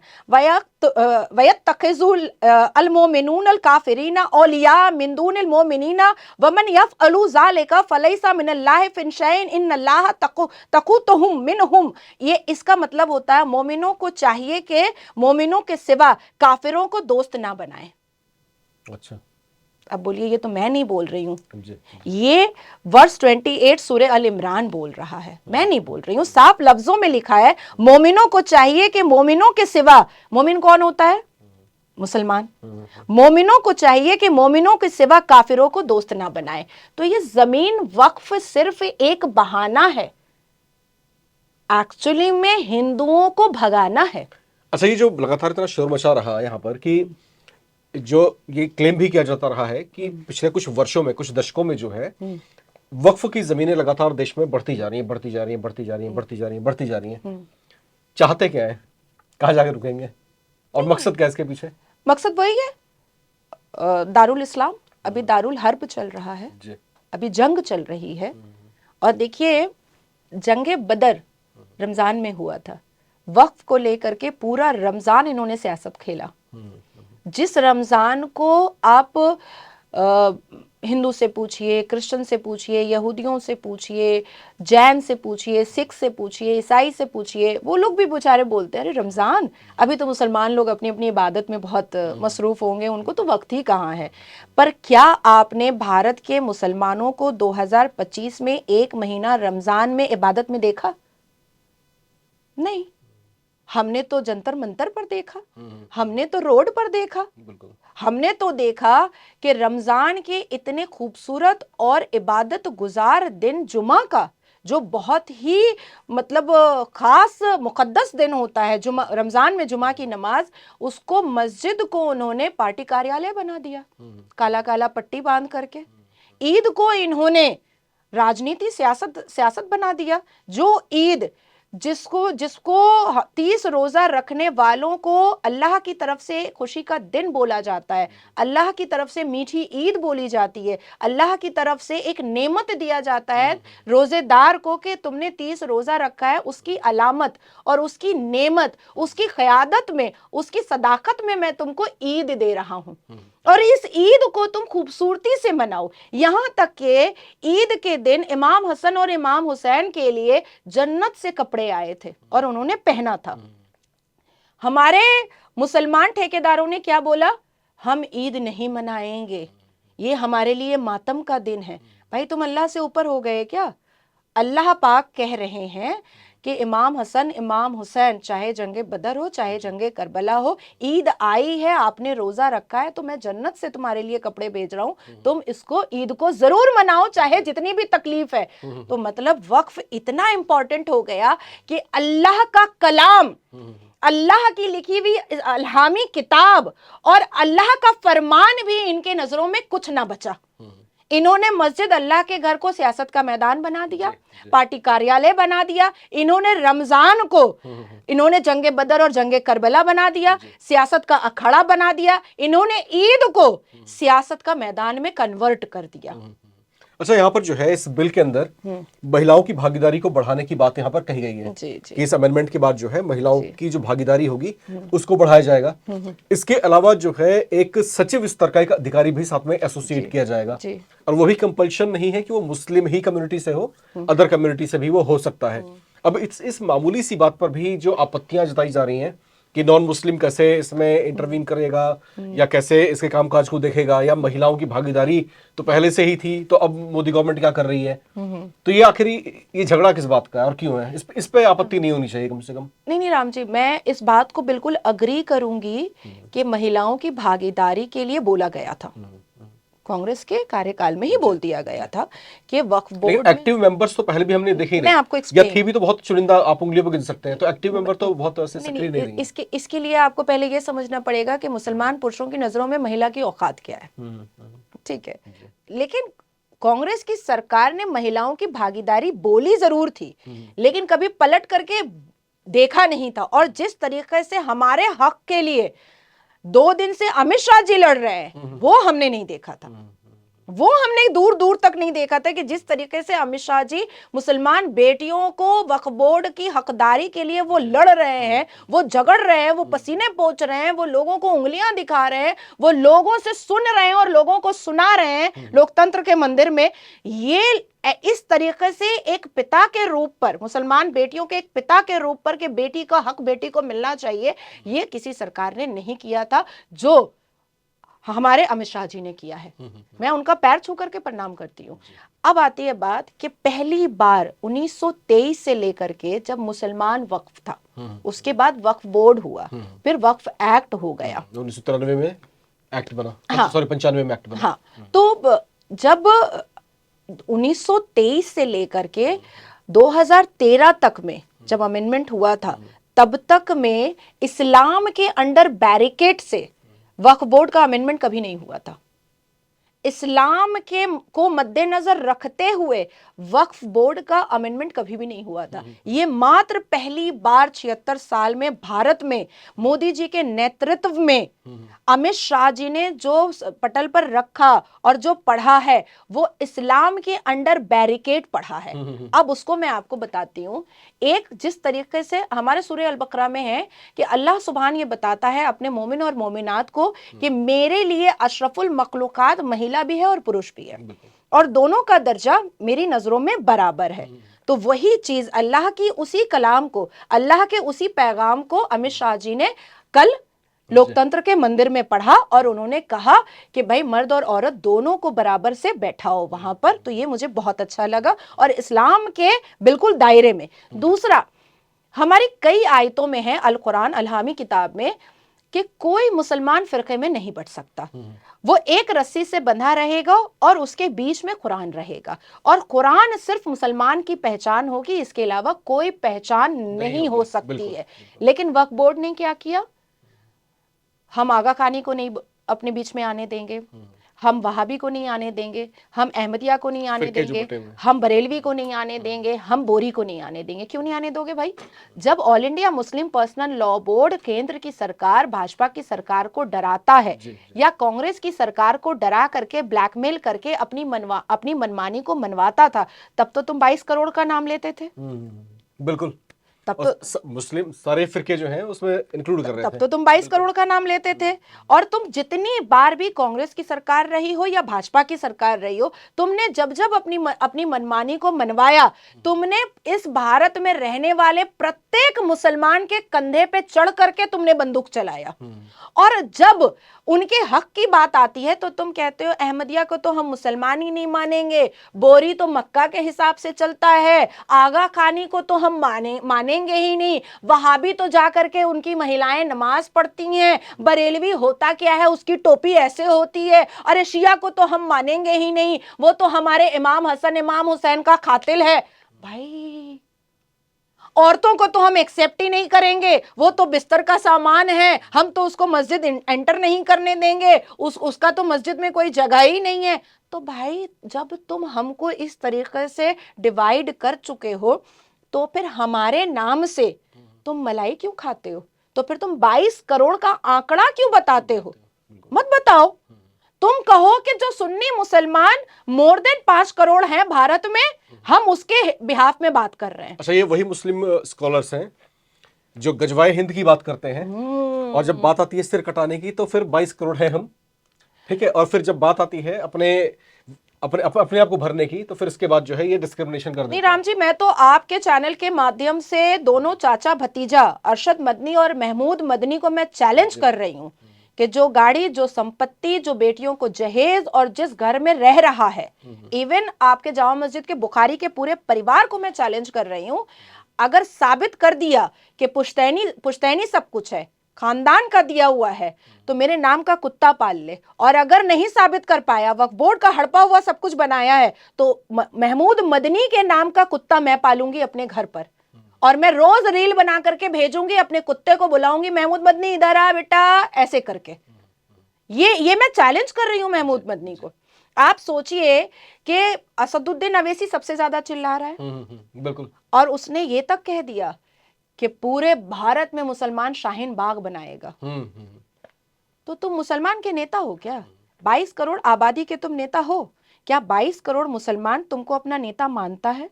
वयत्तखिजुल अल मोमिनून अल काफिरीना औलिया मिन दूनिल मोमिनीना वमन यफअलु ज़ालिका फलैसा मिनल्लाहि फिन शैइन इन्नल्लाह तक़ूतुहुम मिनहुम। ये इसका मतलब होता है, मोमिनों को चाहिए कि मोमिनों के सिवा काफिरों को दोस्त ना बनाएं। अच्छा, अब बोलिए, ये तो मैं नहीं बोल रही हूँ, ये वर्स 28 सूरह अल इमरान बोल रहा है, मैं नहीं बोल रही हूँ। साफ लफ्जों में लिखा है, मोमिनों को चाहिए कि मोमिनों के सिवा, मोमिन कौन होता है? मुसलमान। मोमिनों को चाहिए कि मोमिनों के सिवा काफिरों को दोस्त ना बनाए। तो ये जमीन वक्फ सिर्फ एक बहाना है, एक्चुअली में हिंदुओं को भगाना है। अच्छा, ये जो लगातार इतना शोर मचा रहा है यहाँ पर कि जो ये क्लेम भी किया जाता रहा है कि पिछले कुछ वर्षों में, कुछ दशकों में जो है वक्फ की जमीनें लगातार देश में बढ़ती जा रही हैं, बढ़ती जा रही हैं, बढ़ती जा रही हैं, बढ़ती जा रही हैं, बढ़ती जा रही हैं। चाहते क्या है, कहाँ जाकर रुकेंगे, और मकसद क्या है इसके पीछे? मकसद वही है, दारुल इस्लाम, अभी दारुल हर्ब चल रहा है, अभी जंग चल रही है। और देखिए, जंगे बदर रमजान में हुआ था, वक्फ को लेकर के पूरा रमजान इन्होंने सियासत खेला। जिस रमजान को आप हिंदू से पूछिए, क्रिश्चियन से पूछिए, यहूदियों से पूछिए, जैन से पूछिए, सिख से पूछिए, ईसाई से पूछिए, वो लोग भी बेचारे बोलते हैं अरे रमजान, अभी तो मुसलमान लोग अपनी अपनी इबादत में बहुत मसरूफ होंगे, उनको तो वक्त ही कहाँ है। पर क्या आपने भारत के मुसलमानों को 2025 में एक महीना रमजान में इबादत में देखा? नहीं। हमने तो जंतर मंतर पर देखा, हमने तो रोड पर देखा, हमने तो देखा कि रमजान के इतने खूबसूरत और इबादत गुजार दिन जुमा का, जो बहुत ही मतलब खास मुकद्दस दिन होता है जुमा, रमजान में जुमा की नमाज, उसको मस्जिद को उन्होंने पार्टी कार्यालय बना दिया, काला काला पट्टी बांध करके। ईद को इन्होंने राजनीति सियासत बना दिया। जो ईद जिसको 30 रोजा रखने वालों को अल्लाह की तरफ से खुशी का दिन बोला जाता है, अल्लाह की तरफ से मीठी ईद बोली जाती है, अल्लाह की तरफ से एक नेमत दिया जाता है रोजेदार को कि तुमने 30 रोजा रखा है, उसकी अलामत और उसकी नेमत, उसकी क़यादत में, उसकी सदाकत में मैं तुमको ईद दे रहा हूं, और इस ईद को तुम खूबसूरती से मनाओ। यहां तक के ईद के दिन इमाम हसन और इमाम हुसैन के लिए जन्नत से कपड़े आए थे और उन्होंने पहना था। हमारे मुसलमान ठेकेदारों ने क्या बोला? हम ईद नहीं मनाएंगे, ये हमारे लिए मातम का दिन है। भाई तुम अल्लाह से ऊपर हो गए क्या? अल्लाह पाक कह रहे हैं कि इमाम हसन इमाम हुसैन, चाहे जंगे बदर हो चाहे जंगे करबला हो, ईद आई है, आपने रोजा रखा है, तो मैं जन्नत से तुम्हारे लिए कपड़े भेज रहा हूं, तुम इसको ईद को जरूर मनाओ चाहे जितनी भी तकलीफ है। तो मतलब वक्फ इतना इंपॉर्टेंट हो गया कि अल्लाह का कलाम, अल्लाह की लिखी हुई अल्हामी किताब और अल्लाह का फरमान भी इनके नजरों में कुछ ना बचा। इन्होंने मस्जिद अल्लाह के घर को सियासत का मैदान बना दिया, पार्टी कार्यालय बना दिया। इन्होंने रमजान को इन्होंने जंगे बदर और जंगे करबला बना दिया, सियासत का अखाड़ा बना दिया। इन्होंने ईद को सियासत का मैदान में कन्वर्ट कर दिया। अच्छा, यहाँ पर जो है इस बिल के अंदर महिलाओं की भागीदारी को बढ़ाने की बात यहाँ पर कही गई है कि इस अमेंडमेंट के बाद जो है महिलाओं की जो भागीदारी होगी उसको बढ़ाया जाएगा। इसके अलावा जो है एक सचिव स्तर का एक अधिकारी भी साथ में एसोसिएट किया जाएगा, और वो भी कंपल्शन नहीं है कि वो मुस्लिम ही कम्युनिटी से हो, अदर कम्युनिटी से भी वो हो सकता है। अब इस मामूली सी बात पर भी जो आपत्तियां जताई जा रही हैं कि नॉन मुस्लिम कैसे इसमें इंटरवीन करेगा या कैसे इसके कामकाज को देखेगा, या महिलाओं की भागीदारी तो पहले से ही थी, तो अब मोदी गवर्नमेंट क्या कर रही है, तो ये आखिर ये झगड़ा किस बात का है और क्यों है? इस पे आपत्ति नहीं होनी चाहिए कम से कम। नहीं राम जी, मैं इस बात को बिल्कुल अग्री करूंगी कि महिलाओं की भागीदारी के लिए बोला गया था, कांग्रेस के कार्यकाल में ही बोल दिया गया था कि वक्फ बोर्ड एक्टिव मेंबर्स तो पहले भी हमने देखे नहीं। मैं आपको या थी भी तो बहुत चुनिंदा, आप उंगलियों पर गिन सकते हैं, तो एक्टिव मेंबर तो बहुत सक्रिय नहीं रही। इसके लिए आपको पहले ये समझना पड़ेगा कि मुसलमान पुरुषों की नजरों में महिला की औकात क्या है। ठीक है, लेकिन कांग्रेस की सरकार ने महिलाओं की भागीदारी बोली जरूर थी, लेकिन कभी पलट करके देखा नहीं था। और जिस तरीके से हमारे हक के लिए 2 दिन से अमित शाह जी लड़ रहे हैं, वो हमने नहीं देखा था, वो हमने दूर दूर तक नहीं देखा था कि जिस तरीके से अमित शाह जी मुसलमान बेटियों को वक्फ बोर्ड की हकदारी के लिए वो लड़ रहे हैं, वो झगड़ रहे हैं, वो पसीने पोंछ रहे हैं, वो लोगों को उंगलियां दिखा रहे हैं, वो लोगों से सुन रहे हैं और लोगों को सुना रहे हैं लोकतंत्र के मंदिर में। ये इस तरीके से एक पिता के रूप पर, मुसलमान बेटियों के एक पिता के रूप पर कि बेटी का हक बेटी को मिलना चाहिए, ये किसी सरकार ने नहीं किया था, जो हमारे अमित शाह जी ने किया है। मैं उनका पैर छू करके प्रणाम करती हूँ। अब आती है बात कि पहली बार 1923 से लेकर के जब मुसलमान वक्फ था, उसके बाद वक्फ बोर्ड हुआ, फिर वक्फ एक्ट हो गया, 1993 में एक्ट बना, हाँ, सॉरी 95 में एक्ट बना। हाँ, तो जब 1923 से लेकर के 2013 तक में जब अमेंडमेंट हुआ था, तब तक में इस्लाम के अंडर बैरिकेड से वक्फ बोर्ड का अमेंडमेंट कभी नहीं हुआ था। इस्लाम के को मद्देनजर रखते हुए वक्फ बोर्ड का अमेंडमेंट कभी भी नहीं हुआ था। ये मात्र पहली बार 76 साल में भारत में मोदी जी के नेतृत्व में अमित शाह जी ने जो पटल पर रखा और जो पढ़ा है वो इस्लाम के अंडर बैरिकेड पढ़ा है। अब उसको मैं आपको बताती हूँ। एक जिस तरीके से हमारे सूरह अल बकरा में है कि अल्लाह सुभान ये बताता है अपने मोमिन और मोमिनात को कि मेरे लिए अशरफुल मखलूकात महिला भी है और पुरुष भी है, और दोनों का दर्जा मेरी नजरों में बराबर है। तो वही चीज अल्लाह की उसी कलाम को, अल्लाह के उसी पैगाम को अमित शाह जी ने कल लोकतंत्र के मंदिर में पढ़ा और उन्होंने कहा कि भाई मर्द और औरत दोनों को बराबर से बैठाओ वहां पर। तो ये मुझे बहुत अच्छा लगा और इस्लाम के बिल्कुल दायरे में। दूसरा, हमारी कई आयतों में है अल कुरान अलहामी किताब में कि कोई मुसलमान फिरके में नहीं बट सकता, वो एक रस्सी से बंधा रहेगा और उसके बीच में कुरान रहेगा, और कुरान सिर्फ मुसलमान की पहचान होगी, इसके अलावा कोई पहचान नहीं हो सकती है। लेकिन वक्फ बोर्ड ने क्या किया, हम आगा खानी को नहीं अपने बीच में आने देंगे, हम वहाबी को नहीं आने देंगे, हम अहमदिया को नहीं आने देंगे, हम बरेलवी को नहीं आने देंगे, हम बोरी को नहीं आने देंगे। क्यों नहीं आने दोगे भाई? जब all India Muslim personal law board केंद्र की सरकार भाजपा की सरकार को डराता है या कांग्रेस की सरकार को डरा करके ब्लैकमेल करके अपनी मनमानी को मनवाता था, तब तो तुम 22 करोड़ का नाम लेते थे। बिल्कुल, तब तो मुस्लिम सारे फिरके जो हैं उसमें इंक्लूड कर रहे थे। तब तो तुम 22 करोड़ का नाम लेते थे। और तुम जितनी बार भी कांग्रेस की सरकार रही हो या भाजपा की सरकार रही हो, तुमने जब जब अपनी मनमानी को मनवाया, तुमने इस भारत में रहने वाले प्रत्येक मुसलमान के कंधे पे चढ़ करके तुमने बंदूक चलाया। और जब उनके हक की बात आती है तो तुम कहते हो अहमदिया को तो हम मुसलमान ही नहीं मानेंगे, बोरी तो मक्का के हिसाब से चलता है, आगा खानी को तो हम मानेंगे ही नहीं, वहाबी तो जाकर के उनकी महिलाएं नमाज पढ़ती हैं, बरेलवी होता क्या है उसकी टोपी ऐसे होती है, अरे शिया को तो हम मानेंगे ही नहीं, वो तो हमारे इमाम हसन इमाम हुसैन का कातिल है। भाई औरतों को तो हम एक्सेप्ट ही नहीं करेंगे, वो तो बिस्तर का सामान है, हम तो उसको मस्जिद एंटर नहीं करने देंगे, उसका तो मस्जिद में कोई जगह ही नहीं है। तो भाई जब तुम हमको इस तरीके से डिवाइड कर चुके हो तो फिर हमारे नाम से तुम मलाई क्यों खाते हो? तो फिर तुम 22 करोड़ का आंकड़ा क्यों बताते हो? मत बताओ। तुम कहो कि जो सुन्नी मुसलमान मोर देन 5 करोड़ हैं भारत में, हम उसके बिहाफ में बात कर रहे हैं। अच्छा, ये वही मुस्लिम स्कॉलर्स हैं जो गजवाए हिंद की बात करते हैं, और जब बात आती है सिर कटाने की तो फिर 22 करोड़ है हम, ठीक है, और फिर जब बात आती है अपने आप को भरने की तो फिर इसके बाद जो है ये डिस्क्रिमिनेशन कर देते हैं। नहीं राम जी, मैं तो आपके चैनल के माध्यम से दोनों चाचा भतीजा अरशद मदनी और महमूद मदनी को मैं चैलेंज कर रही हूँ कि जो गाड़ी, जो संपत्ति, जो बेटियों को जहेज और जिस घर में रह रहा है, इवन आपके जामा मस्जिद के बुखारी के पूरे परिवार को मैं चैलेंज कर रही हूं, अगर साबित कर दिया कि पुश्तैनी सब कुछ है, खानदान का दिया हुआ है, तो मेरे नाम का कुत्ता पाल ले। और अगर नहीं साबित कर पाया, वक्फ बोर्ड का हड़पा हुआ सब कुछ बनाया है, तो महमूद मदनी के नाम का कुत्ता मैं पालूंगी अपने घर पर, और मैं रोज रील बना करके भेजूंगी, अपने कुत्ते को बुलाऊंगी, महमूद मदनी इधर आ बेटा, ऐसे करके। ये मैं चैलेंज कर रही हूं महमूद मदनी को। आप सोचिए कि असदुद्दीन अवैसी सबसे ज्यादा चिल्ला रहा है, बिल्कुल, और उसने ये तक कह दिया कि पूरे भारत में मुसलमान शाहीन बाग बनाएगा। तो तुम मुसलमान के नेता हो क्या? 22 करोड़ आबादी के तुम नेता हो क्या? 22 करोड़ मुसलमान तुमको अपना नेता मानता है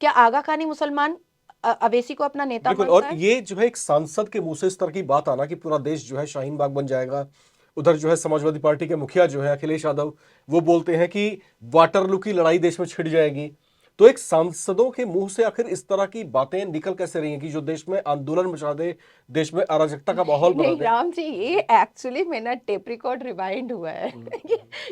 क्या? आगा खानी मुसलमान अवैसी को अपना नेता बिल्कुल। मानता और है? ये जो है एक सांसद के मुंह से इस तरह की बात आना कि पूरा देश जो है शाहीन बाग बन जाएगा। उधर जो है समाजवादी पार्टी के मुखिया जो है अखिलेश यादव, वो बोलते हैं कि वाटरलू की लड़ाई देश में छिड़ जाएगी। तो एक सांसदों के मुंह से आखिर इस तरह की बातें निकल कैसे रही हैं कि जो देश में आंदोलन मचा दे, देश में अराजकता का माहौल बना नहीं दे? राम जी, ये एक्चुअली मेरा टेप रिकॉर्ड रिवाइंड हुआ है।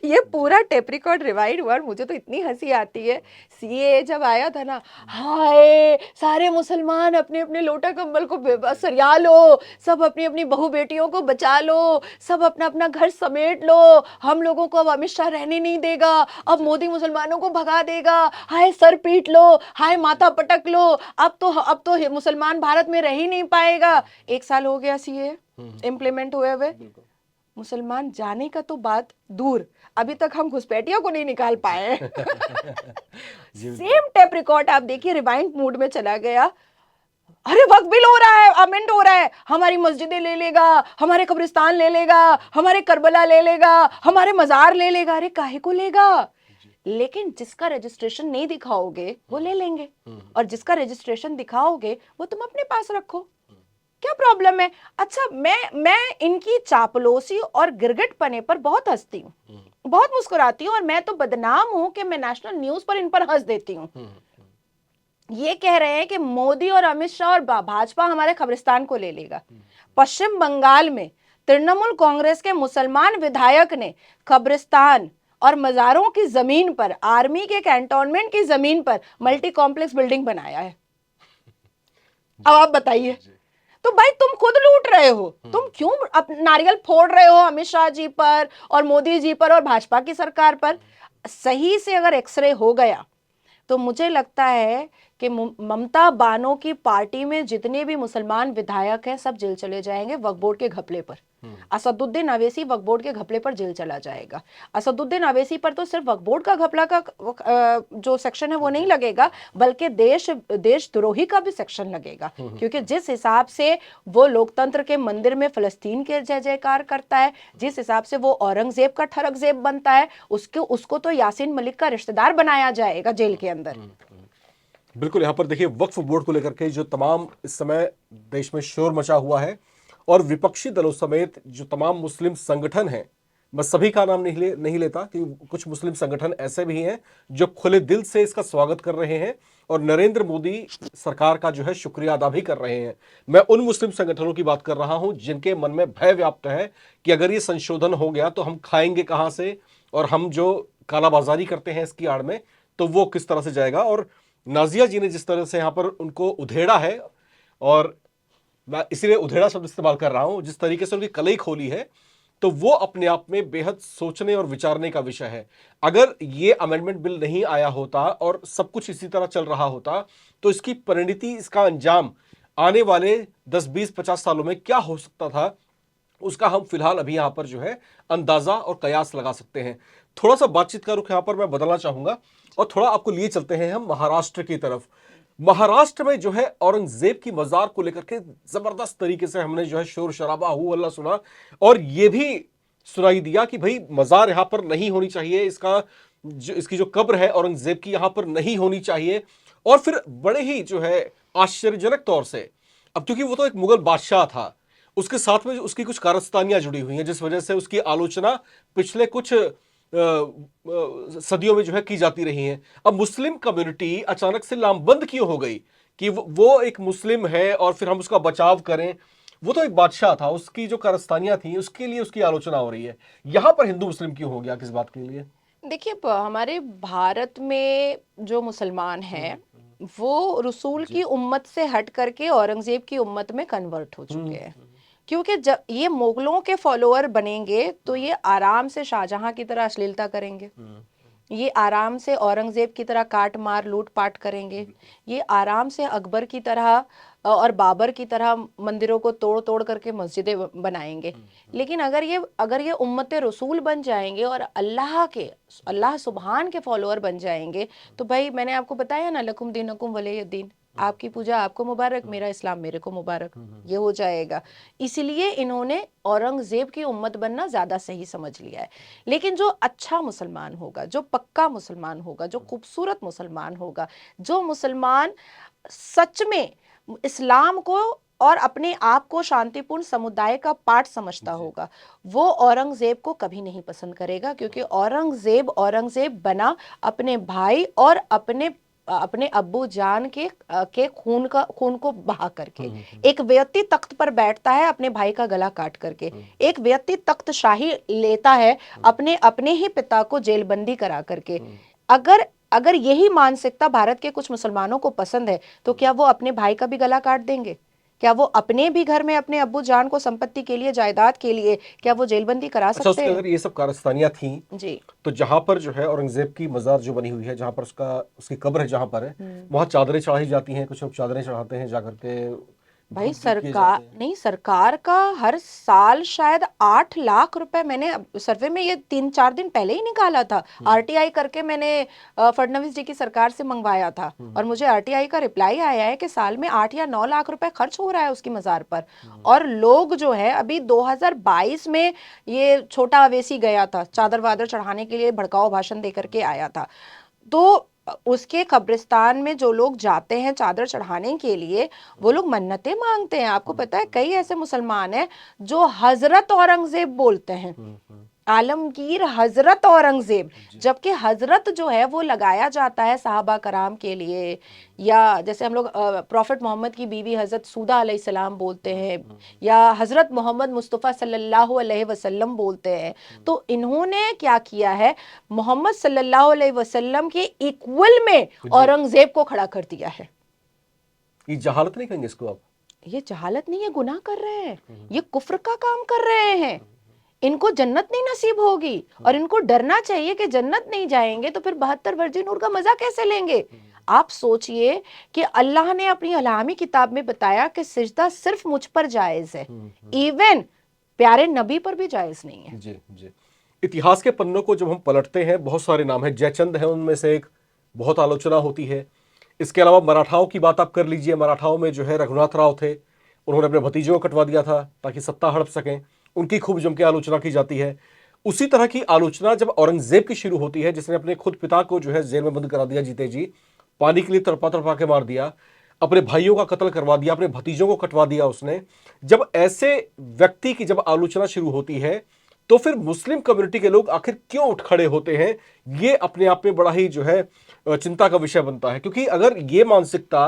ये पूरा टेप रिकॉर्ड रिवाइंड हुआ और मुझे तो इतनी हंसी आती है। सीए जब आया था ना, हाय सारे मुसलमान अपने अपने लोटा कंबल को सरिया लो, सब अपनी अपनी बहू बेटियों को बचा लो, सब अपना अपना घर समेट लो, हम लोगों को अब अमित शाह रहने नहीं देगा, अब मोदी मुसलमानों को भगा देगा, हाय सर कमर पीट लो, हाय माथा पटक लो, अब तो मुसलमान भारत में रह ही नहीं पाएगा। 1 साल हो गया सीए इम्प्लीमेंट हुए हुए, मुसलमान जाने का तो बात दूर, अभी तक हम घुसपैठियों को नहीं निकाल पाए। सेम टेप रिकॉर्ड आप देखिए, रिवाइंड मूड में चला गया, अरे वक्त बिल हो रहा है, अमेंड हो रहा है, हमारी मस्जिदें ले लेगा, हमारे कब्रिस्तान ले लेगा, हमारे करबला ले लेगा, हमारे मजार ले लेगा। अरे काहे को लेगा? लेकिन जिसका रजिस्ट्रेशन नहीं दिखाओगे वो ले लेंगे, और जिसका रजिस्ट्रेशन दिखाओगे वो तुम अपने पास रखो, क्या प्रॉब्लम है? अच्छा, मैं इनकी चापलूसी और गिरगिटपने पर बहुत हंसती हूँ, बहुत मुस्कुराती हूँ, और मैं तो बदनाम हूं कि मैं नेशनल न्यूज पर इन पर हंस देती हूँ। ये कह रहे हैं कि मोदी और अमित शाह और भाजपा हमारे कब्रिस्तान को ले लेगा। पश्चिम बंगाल में तृणमूल कांग्रेस के मुसलमान विधायक ने कब्रिस्तान और मजारों की जमीन पर, आर्मी के कैंटोनमेंट की जमीन पर मल्टी कॉम्प्लेक्स बिल्डिंग बनाया है। अब आप बताइए, तो भाई तुम खुद लूट रहे हो, तुम क्यों नारियल फोड़ रहे हो अमित शाह जी पर और मोदी जी पर और भाजपा की सरकार पर? सही से अगर एक्सरे हो गया तो मुझे लगता है कि ममता बानो की पार्टी में जितने भी मुसलमान विधायक हैं सब जेल चले जाएंगे वक्फ बोर्ड के घपले पर। असदुद्दीन अवैसी वक्फ बोर्ड के घपले पर जेल चला जाएगा। असदुद्दीन अवैसी पर तो सिर्फ वक्फ बोर्ड का घपला का जो सेक्शन है वो नहीं लगेगा, बल्कि देशद्रोही का भी सेक्शन लगेगा, क्योंकि जिस हिसाब से वो लोकतंत्र के मंदिर में फलस्तीन के जय जयकार करता है, जिस हिसाब से वो औरंगजेब का ठरकजेब बनता है, उसको तो यासीन मलिक का रिश्तेदार बनाया जाएगा जेल के अंदर। बिल्कुल। यहाँ पर देखिए, वक्फ बोर्ड को लेकर के जो तमाम इस समय देश में शोर मचा हुआ है, और विपक्षी दलों समेत जो तमाम मुस्लिम संगठन हैं, मैं सभी का नाम नहीं लेता कि कुछ मुस्लिम संगठन ऐसे भी हैं जो खुले दिल से इसका स्वागत कर रहे हैं और नरेंद्र मोदी सरकार का जो है शुक्रिया अदा भी कर रहे हैं। मैं उन मुस्लिम संगठनों की बात कर रहा हूं जिनके मन में भय व्याप्त है कि अगर ये संशोधन हो गया तो हम खाएंगे कहां से, और हम जो कालाबाजारी करते हैं इसकी आड़ में तो वो किस तरह से जाएगा। और नाजिया जी ने जिस तरह से यहां पर उनको उधेड़ा है, और मैं इसीलिए उधेड़ा शब्द इस्तेमाल कर रहा हूं, जिस तरीके से उनकी कलई खोली है, तो वो अपने आप में बेहद सोचने और विचारने का विषय है। अगर ये अमेंडमेंट बिल नहीं आया होता और सब कुछ इसी तरह चल रहा होता तो इसकी परिणति, इसका अंजाम आने वाले 10, 20, 50 सालों में क्या हो सकता था, उसका हम फिलहाल अभी यहां पर जो है अंदाजा और कयास लगा सकते हैं। थोड़ा सा बातचीत का रुख यहां पर मैं बदलना चाहूंगा और थोड़ा आपको लिए चलते हैं हम महाराष्ट्र की तरफ। महाराष्ट्र में जो है औरंगजेब की मजार को लेकर के जबरदस्त तरीके से हमने जो है शोर शराबा हु अल्लाह सुना, और यह भी सुनाई दिया कि भाई मजार यहां पर नहीं होनी चाहिए, इसकी जो कब्र है औरंगजेब की यहां पर नहीं होनी चाहिए। और फिर बड़े ही जो है आश्चर्यजनक तौर से, अब क्योंकि वो तो एक मुगल बादशाह था, उसके साथ में उसकी कुछ कारस्तानियां जुड़ी हुई हैं जिस वजह से उसकी आलोचना पिछले कुछ सदियों में जो है की जाती रही है। अब मुस्लिम कम्युनिटी अचानक से लामबंद क्यों हो गई कि वो एक मुस्लिम है और फिर हम उसका बचाव करें? वो तो एक बादशाह था, उसकी जो कारस्तानियां थी उसके लिए उसकी आलोचना हो रही है। यहां पर हिंदू मुस्लिम क्यों हो गया, किस बात के लिए? देखिए, हमारे भारत में जो मुसलमान हैं वो रसूल की उम्मत से हट करके औरंगजेब की उम्मत में कन्वर्ट हो चुके हैं, क्योंकि जब ये मुगलों के फॉलोअर बनेंगे तो ये आराम से शाहजहां की तरह अश्लीलता करेंगे, ये आराम से औरंगजेब की तरह काट मार लूट पाट करेंगे, ये आराम से अकबर की तरह और बाबर की तरह मंदिरों को तोड़ तोड़ करके मस्जिदें बनाएंगे। लेकिन अगर ये उम्मत रसूल बन जाएंगे और अल्लाह सुबहान के फॉलोअर बन जाएंगे, तो भाई मैंने आपको बताया ना, लकुम दीनुकुम वलिय दीन, आपकी पूजा आपको मुबारक, मेरा इस्लाम मेरे को मुबारक, ये हो जाएगा। इसलिए इन्होंने औरंगजेब की उम्मत बनना ज्यादा सही समझ लिया है। लेकिन जो अच्छा मुसलमान होगा, जो पक्का मुसलमान होगा, जो खूबसूरत मुसलमान होगा, जो मुसलमान सच में इस्लाम को और अपने आप को शांतिपूर्ण समुदाय का पार्ट समझता होगा, वो औरंगजेब को कभी नहीं पसंद करेगा, क्योंकि औरंगजेब बना अपने भाई और अपने अब्बू जान के खून को बहा करके। एक व्यक्ति तख्त पर बैठता है अपने भाई का गला काट करके, एक व्यक्ति तख्त शाही लेता है अपने ही पिता को जेलबंदी करा करके। अगर यही मानसिकता भारत के कुछ मुसलमानों को पसंद है तो क्या वो अपने भाई का भी गला काट देंगे? क्या वो अपने भी घर में अपने अब्बू जान को संपत्ति के लिए, जायदाद के लिए, क्या वो जेलबंदी करा अच्छा, सकते उसके हैं? अगर ये सब कारस्तानियां थी जी। तो जहां पर जो है औरंगजेब की मजार जो बनी हुई है, जहां पर उसकी कब्र है, जहां पर है, वहां चादरें चढ़ाई जाती हैं, कुछ लोग चादरें चढ़ाते हैं जाकर के, भाई बहुत किए सरकार जाते हैं। नहीं, सरकार का हर साल शायद 8 लाख रुपए, मैंने सर्वे में ये 3-4 दिन पहले ही निकाला था, आरटीआई करके मैंने फडणवीस जी की सरकार से मंगवाया था, और मुझे आरटीआई का रिप्लाई आया है कि साल में 8 या 9 लाख रुपए खर्च हो रहा है उसकी मजार पर। और लोग जो है, अभी 2022 में ये छोटा अवेसी गया था चादर वादर चढ़ाने के लिए, भड़काऊ भाषण देकर के आया था। तो उसके कब्रिस्तान में जो लोग जाते हैं चादर चढ़ाने के लिए, वो लोग मन्नतें मांगते हैं। आपको पता है कई ऐसे मुसलमान हैं जो हजरत औरंगजेब बोलते हैं, आलमगीर हजरत औरंगजेब, जबकि हजरत जो है वो लगाया जाता है साहबा कराम के लिए, या जैसे हम लोग प्रॉफिट मोहम्मद की बीवी हजरत सूदा अलैहिस्सलाम बोलते हैं, या हजरत मोहम्मद मुस्तफ़ा सल्लल्लाहु अलैहि वसल्लम बोलते हैं। तो इन्होंने क्या किया है, मोहम्मद सल्लल्लाहु अलैहि वसल्लम के इक्वल में औरंगजेब को खड़ा कर दिया है। ये जहालत नहीं कहेंगे इसको आप? ये जहालत नहीं है, गुनाह कर रहे हैं, ये कुफ्र का काम कर रहे हैं। इनको जन्नत नहीं नसीब होगी, और इनको डरना चाहिए कि जन्नत नहीं जाएंगे तो फिर 72 वर्जिन नूर का मजा कैसे लेंगे। आप सोचिए कि अल्लाह ने अपनी अलामी किताब में बताया कि सिजदा सिर्फ मुझ पर जायज है, इवन प्यारे नबी पर भी जायज नहीं है। जी जी। इतिहास के पन्नों को जब हम पलटते हैं, बहुत सारे नाम हैं, जयचंद है उनमें से एक, बहुत आलोचना होती है। इसके अलावा मराठाओं की बात आप कर लीजिए, मराठाओं में जो है रघुनाथ राव थे, उन्होंने अपने भतीजों को कटवा दिया था ताकि सत्ता हड़प सकें, उनकी खूब जम के आलोचना की जाती है। उसी तरह की आलोचना जब औरंगजेब की शुरू होती है, जिसने अपने खुद पिता को जो है जेल में बंद करा दिया जीते जी, पानी के लिए तड़पा तड़पा के मार दिया, अपने भाइयों का कत्ल करवा दिया, अपने भतीजों को कटवा दिया उसने, जब ऐसे व्यक्ति की जब आलोचना शुरू होती है, तो फिर मुस्लिम कम्युनिटी के लोग आखिर क्यों उठ खड़े होते हैं, ये अपने आप में बड़ा ही जो है चिंता का विषय बनता है। क्योंकि अगर ये मानसिकता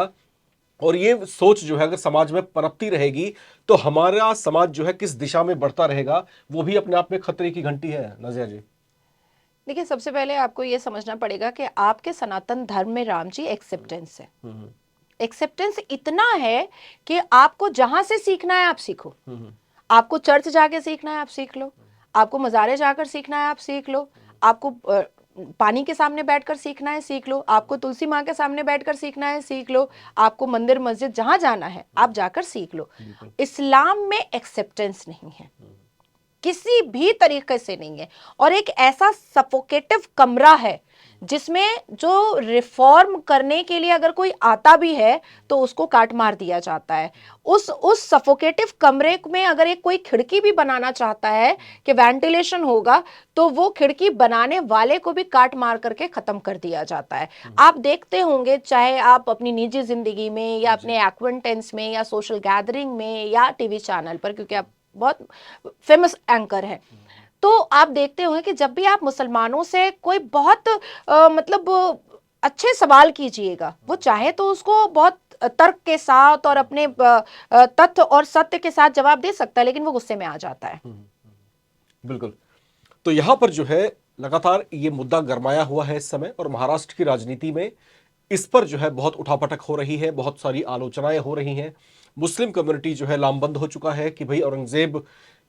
और ये सोच जो है अगर समाज में पनपती रहेगी, तो हमारा समाज जो है किस दिशा में बढ़ता रहेगा, वो भी अपने आप में खतरे की घंटी है। नज़िया जी, देखिए, सबसे पहले आपको ये समझना पड़ेगा कि आपके सनातन धर्म में राम जी एक्सेप्टेंस है। एक्सेप्टेंस इतना है कि आपको जहां से सीखना है आप सीखो, आपको चर्च जाके सीखना है आप सीख लो, आपको मज़ारे जाकर सीखना है आप सीख लो, आपको पानी के सामने बैठकर सीखना है सीख लो, आपको तुलसी माँ के सामने बैठकर सीखना है सीख लो, आपको मंदिर मस्जिद जहां जाना है आप जाकर सीख लो। इस्लाम में एक्सेप्टेंस नहीं है, किसी भी तरीके से नहीं है, और एक ऐसा सफोकेटिव कमरा है जिसमें जो रिफॉर्म करने के लिए अगर कोई आता भी है तो उसको काट मार दिया जाता है। उस सफोकेटिव कमरे में अगर एक कोई खिड़की भी बनाना चाहता है कि वेंटिलेशन होगा, तो वो खिड़की बनाने वाले को भी काट मार करके खत्म कर दिया जाता है। आप देखते होंगे, चाहे आप अपनी निजी जिंदगी में या अपने एक्वेंटेंस में या सोशल गैदरिंग में या टीवी चैनल पर, क्योंकि आप बहुत फेमस एंकर हैं, तो आप देखते होंगे कि जब भी आप मुसलमानों से कोई बहुत मतलब अच्छे सवाल कीजिएगा, वो चाहे तो उसको बहुत तर्क के साथ और अपने तथ्य और सत्य के साथ जवाब दे सकता है, लेकिन वो गुस्से में आ जाता है। बिल्कुल। तो यहां पर जो है लगातार ये मुद्दा गरमाया हुआ है इस समय, और महाराष्ट्र की राजनीति में इस पर जो है बहुत उठापटक हो रही है, बहुत सारी आलोचनाएं हो रही हैं। मुस्लिम कम्युनिटी जो है लामबंद हो चुका है कि भाई औरंगजेब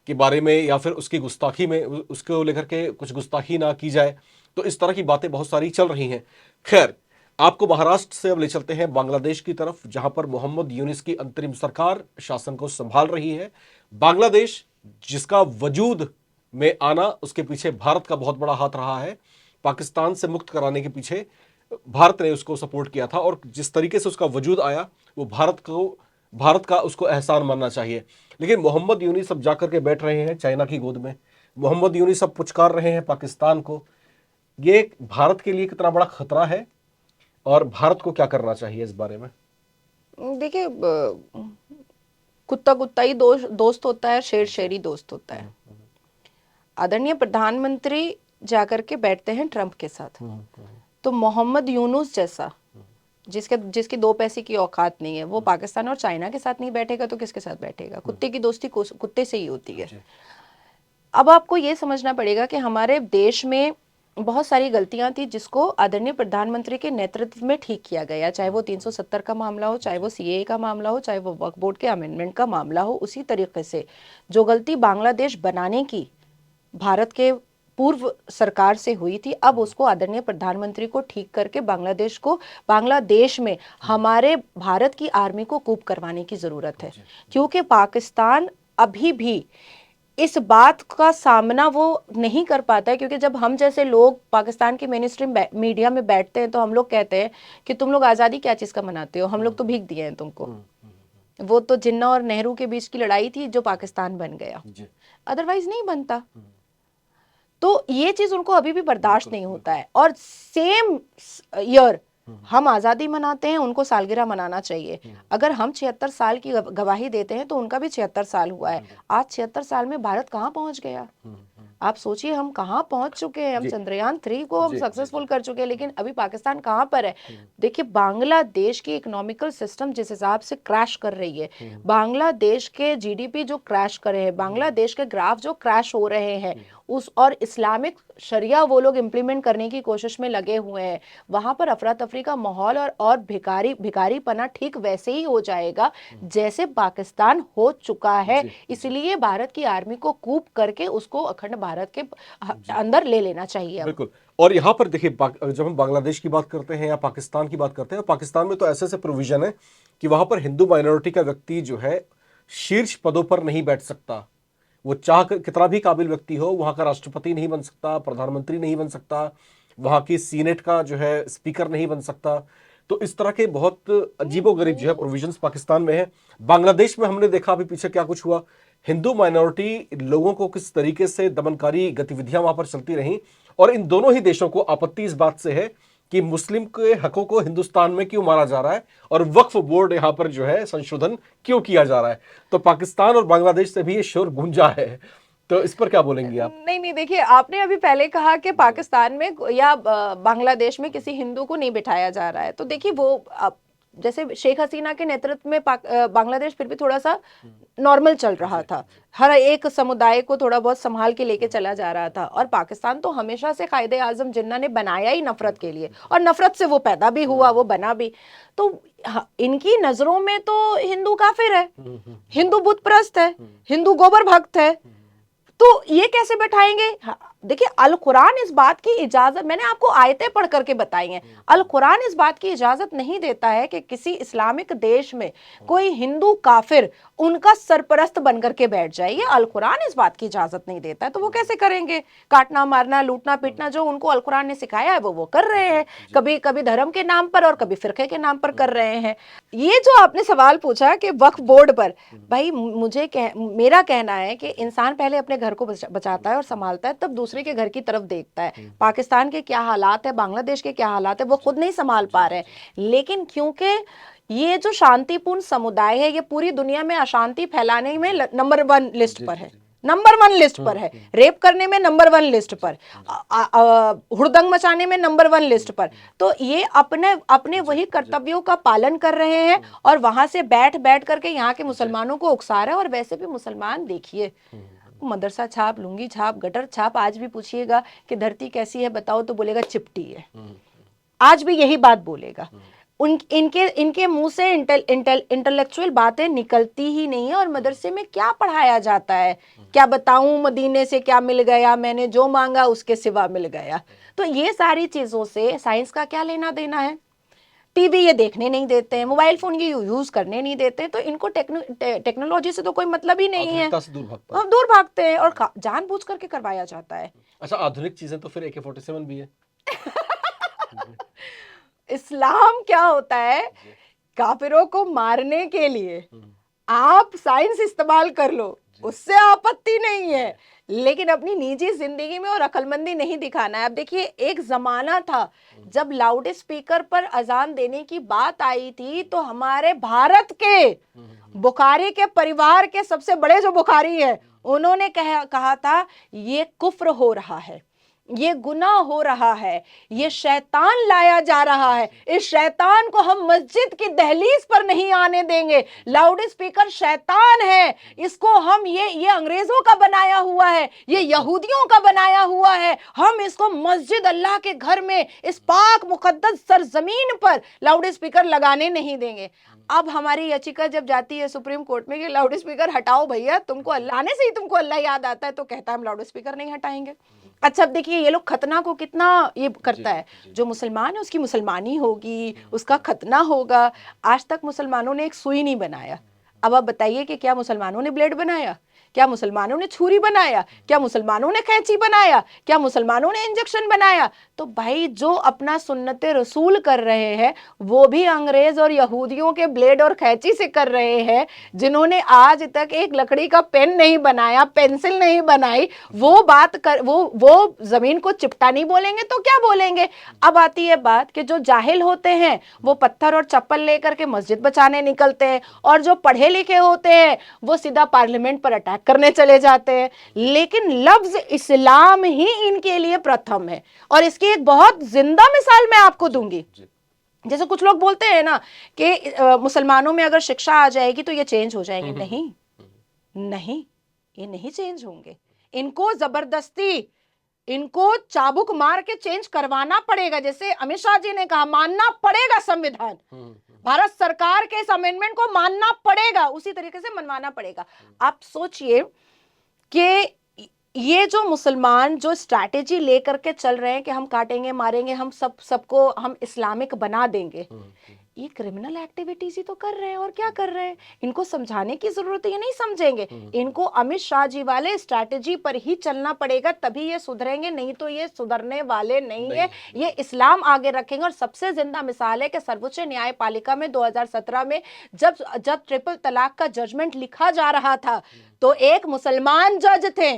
के बारे में या फिर उसकी गुस्ताखी में, उसको लेकर के कुछ गुस्ताखी ना की जाए। तो इस तरह की बातें बहुत सारी चल रही हैं। खैर, आपको महाराष्ट्र से अब ले चलते हैं बांग्लादेश की तरफ, जहां पर मोहम्मद यूनिस की अंतरिम सरकार शासन को संभाल रही है। बांग्लादेश जिसका वजूद में आना, उसके पीछे भारत का बहुत बड़ा हाथ रहा है। पाकिस्तान से मुक्त कराने के पीछे भारत ने उसको सपोर्ट किया था, और जिस तरीके से उसका वजूद आया वो भारत का उसको एहसान मानना चाहिए। लेकिन मोहम्मद यूनिस अब जाकर के बैठ रहे हैं चाइना की गोद में, मोहम्मद यूनिस अब पुचकार रहे हैं पाकिस्तान को। ये भारत के लिए कितना बड़ा खतरा है, और भारत को क्या करना चाहिए इस बारे में? देखिए, कुत्ता कुत्ता ही दोस्त होता है, शेर शेरी दोस्त होता है। आदरणीय प्रधानमंत्री जाकर के बैठते हैं ट्रंप के साथ, तो मोहम्मद यूनुस जैसा जिसकी 2 पैसे की औकात नहीं है, वो पाकिस्तान और चाइना के साथ नहीं बैठेगा तो किसके साथ बैठेगा? कुत्ते की दोस्ती कुत्ते से ही होती है। अब आपको ये समझना पड़ेगा कि हमारे देश में बहुत सारी गलतियां थी जिसको आदरणीय प्रधानमंत्री के नेतृत्व में ठीक किया गया, चाहे वो 370 का मामला हो, चाहे वो सीएए का मामला हो, चाहे वो वक्फ बोर्ड के अमेंडमेंट का मामला हो। उसी तरीके से जो गलती बांग्लादेश बनाने की भारत के पूर्व सरकार से हुई थी, अब उसको आदरणीय प्रधानमंत्री को ठीक करके बांग्लादेश में हमारे भारत की आर्मी को कूप करवाने की जरूरत है। क्योंकि पाकिस्तान अभी भी इस बात का सामना वो नहीं कर पाता है, क्योंकि जब हम जैसे लोग पाकिस्तान के मेन स्ट्रीम मीडिया में बैठते हैं तो हम लोग कहते हैं कि तुम लोग आज़ादी क्या चीज़ का मनाते हो, हम लोग तो भीख दिए हैं तुमको। वो तो जिन्ना और नेहरू के बीच की लड़ाई थी जो पाकिस्तान बन गया, अदरवाइज नहीं बनता। तो ये चीज उनको अभी भी बर्दाश्त नहीं होता है। और सेम ईयर हम आजादी मनाते हैं, उनको सालगिरह मनाना चाहिए। अगर हम 76 साल की गवाही देते हैं तो उनका भी 76 साल हुआ है। आज 76 साल में भारत कहाँ पहुंच गया, आप सोचिए हम कहाँ पहुंच चुके हैं। हम चंद्रयान 3 को हम सक्सेसफुल कर चुके हैं, लेकिन अभी पाकिस्तान कहाँ पर है। देखिए बांग्लादेश की इकोनॉमिकल सिस्टम जिस हिसाब से क्रैश कर रही है, बांग्लादेश के जीडीपी जो क्रैश कर रहे हैं, बांग्लादेश के ग्राफ जो क्रैश हो रहे हैं, उस और इस्लामिक शरिया वो लोग इम्प्लीमेंट करने की कोशिश में लगे हुए हैं। वहां पर अफरा तफरी का माहौल और भिखारीपना ठीक वैसे ही हो जाएगा जैसे पाकिस्तान हो चुका है। इसलिए भारत की आर्मी को कूप करके उसको अखंड भारत के अंदर ले लेना चाहिए। बिल्कुल। और यहाँ पर देखिए जब हम बांग्लादेश की बात करते हैं या पाकिस्तान की बात करते हैं, पाकिस्तान में तो ऐसे ऐसे प्रोविजन है कि वहां पर हिंदू माइनॉरिटी का व्यक्ति जो है शीर्ष पदों पर नहीं बैठ सकता। वो चाह कितना भी काबिल व्यक्ति हो, वहां का राष्ट्रपति नहीं बन सकता, प्रधानमंत्री नहीं बन सकता, वहां की सीनेट का जो है स्पीकर नहीं बन सकता। तो इस तरह के बहुत अजीबोगरीब जो है प्रोविजंस पाकिस्तान में है। बांग्लादेश में हमने देखा अभी पीछे क्या कुछ हुआ, हिंदू माइनॉरिटी लोगों को किस तरीके से दमनकारी गतिविधियां वहां पर चलती रहीं। और इन दोनों ही देशों को आपत्ति इस बात से है कि मुस्लिम के हकों को हिंदुस्तान में क्यों मारा जा रहा है और वक्फ बोर्ड यहां पर जो है संशोधन क्यों किया जा रहा है। तो पाकिस्तान और बांग्लादेश से भी ये शोर गूंजा है। तो इस पर क्या बोलेंगी आप? नहीं, देखिए आपने अभी पहले कहा कि पाकिस्तान में या बांग्लादेश में किसी हिंदू को नहीं बिठाया जा रहा है। तो देखिए वो जैसे शेख हसीना के नेतृत्व में बांग्लादेश फिर भी थोड़ा सा नॉर्मल चल रहा था, हर एक समुदाय को थोड़ा बहुत संभाल के लेके चला जा रहा था। और पाकिस्तान तो हमेशा से कायदे आजम जिन्ना ने बनाया ही नफरत के लिए, और नफरत से वो पैदा भी हुआ, वो बना भी। तो इनकी नजरों में तो हिंदू काफिर है, हिंदू बुत परस्त है, हिंदू गोबर भक्त है, तो ये कैसे बैठाएंगे। देखिए अल कुरान इस बात की इजाजत, मैंने आपको आयतें पढ़ करके बताई हैं, अल कुरान इस बात की इजाजत नहीं देता है कि किसी इस्लामिक देश में कोई हिंदू काफिर उनका सरपरस्त बनकर के बैठ जाए। ये अल कुरान इस बात की इजाजत नहीं देता है। तो वो कैसे करेंगे? काटना मारना लूटना पीटना जो उनको अल कुरान ने सिखाया है वो कर रहे हैं, कभी कभी धर्म के नाम पर और कभी फिरके के नाम पर कर रहे हैं। ये जो आपने सवाल पूछा कि वक्फ बोर्ड पर, भाई मेरा कहना है कि इंसान पहले अपने घर को बचाता है और संभालता है, तब दूसरे के घर की तरफ देखता है। पाकिस्तान के क्या हालात है, बांग्लादेश के क्या हालात है, वो खुद नहीं संभाल पा रहे हैं। लेकिन क्योंकि ये जो शांतिपूर्ण समुदाय है, ये पूरी दुनिया में अशांति फैलाने में नंबर 1 लिस्ट पर है, नंबर 1 लिस्ट पर है, रेप करने में नंबर 1 लिस्ट पर, हुड़दंग मचाने में नंबर 1 लिस्ट पर। तो ये अपने वही कर्तव्यों का पालन कर रहे हैं और वहां से बैठ करके यहाँ के मुसलमानों को उकसा रहे हैं। और वैसे भी मुसलमान देखिए, मदरसा छाप, लुंगी छाप, गटर छाप, आज भी पूछिएगा कि धरती कैसी है बताओ तो बोलेगा चिपटी है, आज भी यही बात बोलेगा। इनके मुंह से इंटेलेक्चुअल बातें निकलती ही नहीं है। और मदरसे में क्या पढ़ाया जाता है, क्या बताऊं, मदीने से क्या मिल गया, मैंने जो मांगा उसके सिवा मिल गया। तो ये सारी चीजों से साइंस का क्या लेना देना है। टीवी ये देखने नहीं देते हैं, मोबाइल फोन ये यूज करने नहीं देते हैं, तो इनको टेक्नोलॉजी से तो कोई मतलब ही नहीं है, दूर भागते हैं और जानबूझ करके करवाया जाता है। अच्छा, आधुनिक चीजें तो फिर AK-47 भी है। इस्लाम क्या होता है, काफिरों को मारने के लिए आप साइंस इस्तेमाल कर लो, उससे आपत्ति नहीं है, लेकिन अपनी निजी जिंदगी में और अक्लमंदी नहीं दिखाना है। अब देखिए एक जमाना था जब लाउड स्पीकर पर अजान देने की बात आई थी, तो हमारे भारत के बुखारी के परिवार के सबसे बड़े जो बुखारी है, उन्होंने कहा था ये कुफ्र हो रहा है, ये गुनाह हो रहा है, ये शैतान लाया जा रहा है। इस शैतान को हम मस्जिद की दहलीज पर नहीं आने देंगे। लाउड स्पीकर शैतान है, इसको हम ये अंग्रेजों का बनाया हुआ है, ये यहूदियों का बनाया हुआ है। हम इसको मस्जिद अल्लाह के घर में, इस पाक मुकद्दस सरजमीन पर लाउड स्पीकर लगाने नहीं देंगे। अब हमारी याचिका जब जाती है सुप्रीम कोर्ट में कि लाउड स्पीकर हटाओ भैया, तुमको अल्लाह आने से ही तुमको अल्लाह याद आता है, तो कहता है हम लाउड स्पीकर नहीं हटाएंगे। अच्छा, अब देखिए ये लोग खतना को कितना ये करता है। जो मुसलमान है उसकी मुसलमानी होगी, उसका खतना होगा। आज तक मुसलमानों ने एक सुई नहीं बनाया। अब आप बताइए कि क्या मुसलमानों ने ब्लेड बनाया? क्या मुसलमानों ने छुरी बनाया? क्या मुसलमानों ने कैंची बनाया? क्या मुसलमानों ने इंजेक्शन बनाया? तो भाई जो अपना सुन्नते रसूल कर रहे हैं वो भी अंग्रेज और यहूदियों के ब्लेड और कैंची से कर रहे हैं। जिन्होंने आज तक एक लकड़ी का पेन नहीं बनाया, पेंसिल नहीं बनाई, वो बात कर, वो जमीन को चिपटा नहीं बोलेंगे तो क्या बोलेंगे? अब आती है बात कि जो जाहिल होते हैं वो पत्थर और चप्पल लेकर के मस्जिद बचाने निकलते हैं, और जो पढ़े लिखे होते हैं वो सीधा पार्लियामेंट पर अटैक करने चले जाते हैं। लेकिन लफ्ज इस्लाम ही इनके लिए प्रथम है। और इसकी एक बहुत जिंदा मिसाल मैं आपको दूंगी। जैसे कुछ लोग बोलते हैं ना कि मुसलमानों में अगर शिक्षा आ जाएगी तो ये चेंज हो जाएंगे। नहीं नहीं, ये नहीं चेंज होंगे। इनको जबरदस्ती, इनको चाबुक मार के चेंज करवाना पड़ेगा। जैसे अमित शाह जी ने कहा, मानना पड़ेगा संविधान, भारत सरकार के इस अमेंडमेंट को मानना पड़ेगा, उसी तरीके से मनवाना पड़ेगा। आप सोचिए कि ये जो मुसलमान जो स्ट्रैटेजी लेकर के चल रहे हैं कि हम काटेंगे मारेंगे, हम सबको हम इस्लामिक बना देंगे, ये क्रिमिनल एक्टिविटीज ही तो कर रहे हैं। और क्या कर रहे हैं? इनको समझाने की जरूरत है, ये नहीं समझेंगे। इनको अमित शाह जी वाले स्ट्रैटेजी पर ही चलना पड़ेगा, तभी ये सुधरेंगे, नहीं तो ये सुधरने वाले नहीं है। ये इस्लाम आगे रखेंगे। और सबसे जिंदा मिसाल है कि सर्वोच्च न्यायपालिका में 2017 में जब ट्रिपल तलाक का जजमेंट लिखा जा रहा था तो एक मुसलमान जज थे,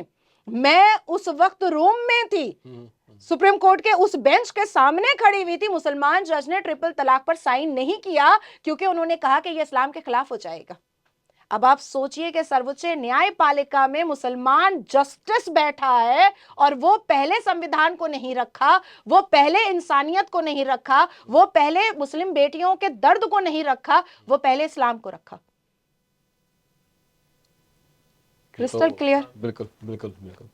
मैं उस वक्त रूम में थी, सुप्रीम कोर्ट के उस बेंच के सामने खड़ी हुई थी। मुसलमान जज ने ट्रिपल तलाक पर साइन नहीं किया क्योंकि उन्होंने कहा कि यह इस्लाम के खिलाफ हो जाएगा। अब आप सोचिए कि सर्वोच्च न्यायपालिका में मुसलमान जस्टिस बैठा है और वो पहले संविधान को नहीं रखा, वो पहले इंसानियत को नहीं रखा, वो पहले मुस्लिम बेटियों के दर्द को नहीं रखा, वो पहले इस्लाम को रखा। Crystal clear. बिल्कुल बिल्कुल बिल्कुल।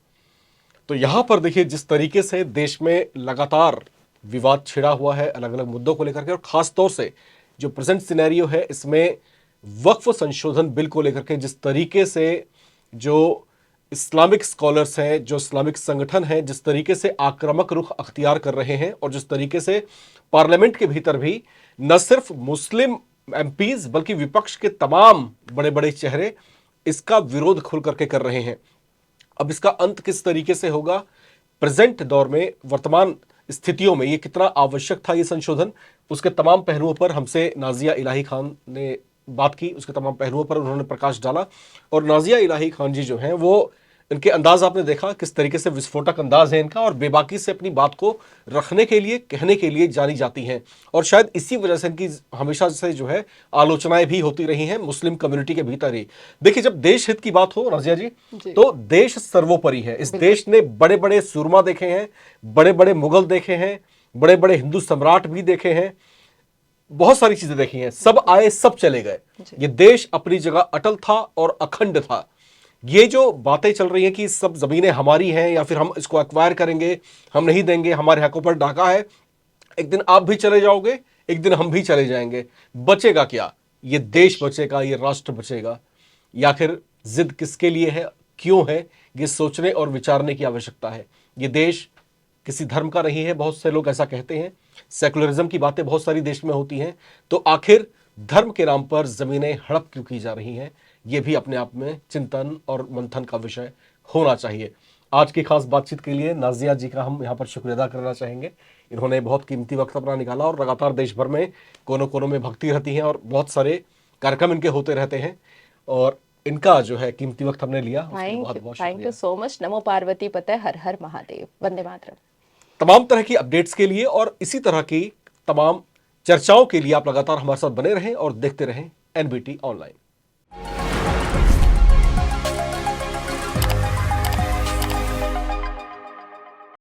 तो यहां पर देखिए जिस तरीके से देश में लगातार विवाद छिड़ा हुआ है अलग अलग मुद्दों को लेकर के, और खास तौर से जो प्रेजेंट सिनेरियो है इसमें वक्फ संशोधन बिल को लेकर के जिस तरीके से जो इस्लामिक स्कॉलर्स हैं, जो इस्लामिक संगठन हैं, जिस तरीके से आक्रामक रुख अख्तियार कर रहे हैं, और जिस तरीके से पार्लियामेंट के भीतर भी न सिर्फ मुस्लिम एमपीज बल्कि विपक्ष के तमाम बड़े बड़े चेहरे इसका विरोध खुल करके कर रहे हैं। अब इसका अंत किस तरीके से होगा, प्रेजेंट दौर में वर्तमान स्थितियों में ये कितना आवश्यक था ये संशोधन, उसके तमाम पहलुओं पर हमसे नाजिया इलाही खान ने बात की, उसके तमाम पहलुओं पर उन्होंने प्रकाश डाला। और नाजिया इलाही खान जी जो हैं वो, इनके अंदाज आपने देखा किस तरीके से विस्फोटक अंदाज है इनका, और बेबाकी से अपनी बात को रखने के लिए, कहने के लिए जानी जाती हैं। और शायद इसी वजह से इनकी हमेशा से जो है आलोचनाएं भी होती रही हैं मुस्लिम कम्युनिटी के भीतर ही। देखिए जब देश हित की बात हो नाजिया जी, तो देश सर्वोपरि है। इस देश ने बड़े बड़े सूरमा देखे हैं, बड़े बड़े मुगल देखे हैं, बड़े बड़े हिंदू सम्राट भी देखे हैं, बहुत सारी चीजें देखी हैं, सब आए सब चले गए। ये देश अपनी जगह अटल था और अखंड था। ये जो बातें चल रही हैं कि सब जमीनें हमारी हैं या फिर हम इसको एक्वायर करेंगे, हम नहीं देंगे, हमारे हकों पर डाका है, एक दिन आप भी चले जाओगे, एक दिन हम भी चले जाएंगे, बचेगा क्या? ये देश बचेगा, ये राष्ट्र बचेगा, या फिर जिद किसके लिए है, क्यों है, ये सोचने और विचारने की आवश्यकता है। ये देश किसी धर्म का नहीं है, बहुत से लोग ऐसा कहते हैं, सेकुलरिज्म की बातें बहुत सारी देश में होती हैं, तो आखिर धर्म के नाम पर जमीनें हड़प क्यों की जा रही हैं, ये भी अपने आप में चिंतन और मंथन का विषय होना चाहिए। आज की खास बातचीत के लिए नाजिया जी का हम यहाँ पर शुक्रिया अदा करना चाहेंगे। इन्होंने बहुत कीमती वक्त अपना निकाला और लगातार देश भर में कोनों कोनों में भक्ति रहती है और बहुत सारे कार्यक्रम इनके होते रहते हैं, और इनका जो है कीमती वक्त हमने लिया। Thank you so much. नमो पार्वती पते, हर हर महादेव, वंदे मातरम। तमाम तरह की अपडेट्स के लिए और इसी तरह की तमाम चर्चाओं के लिए आप लगातार हमारे साथ बने रहें और देखते रहें एनबीटी ऑनलाइन।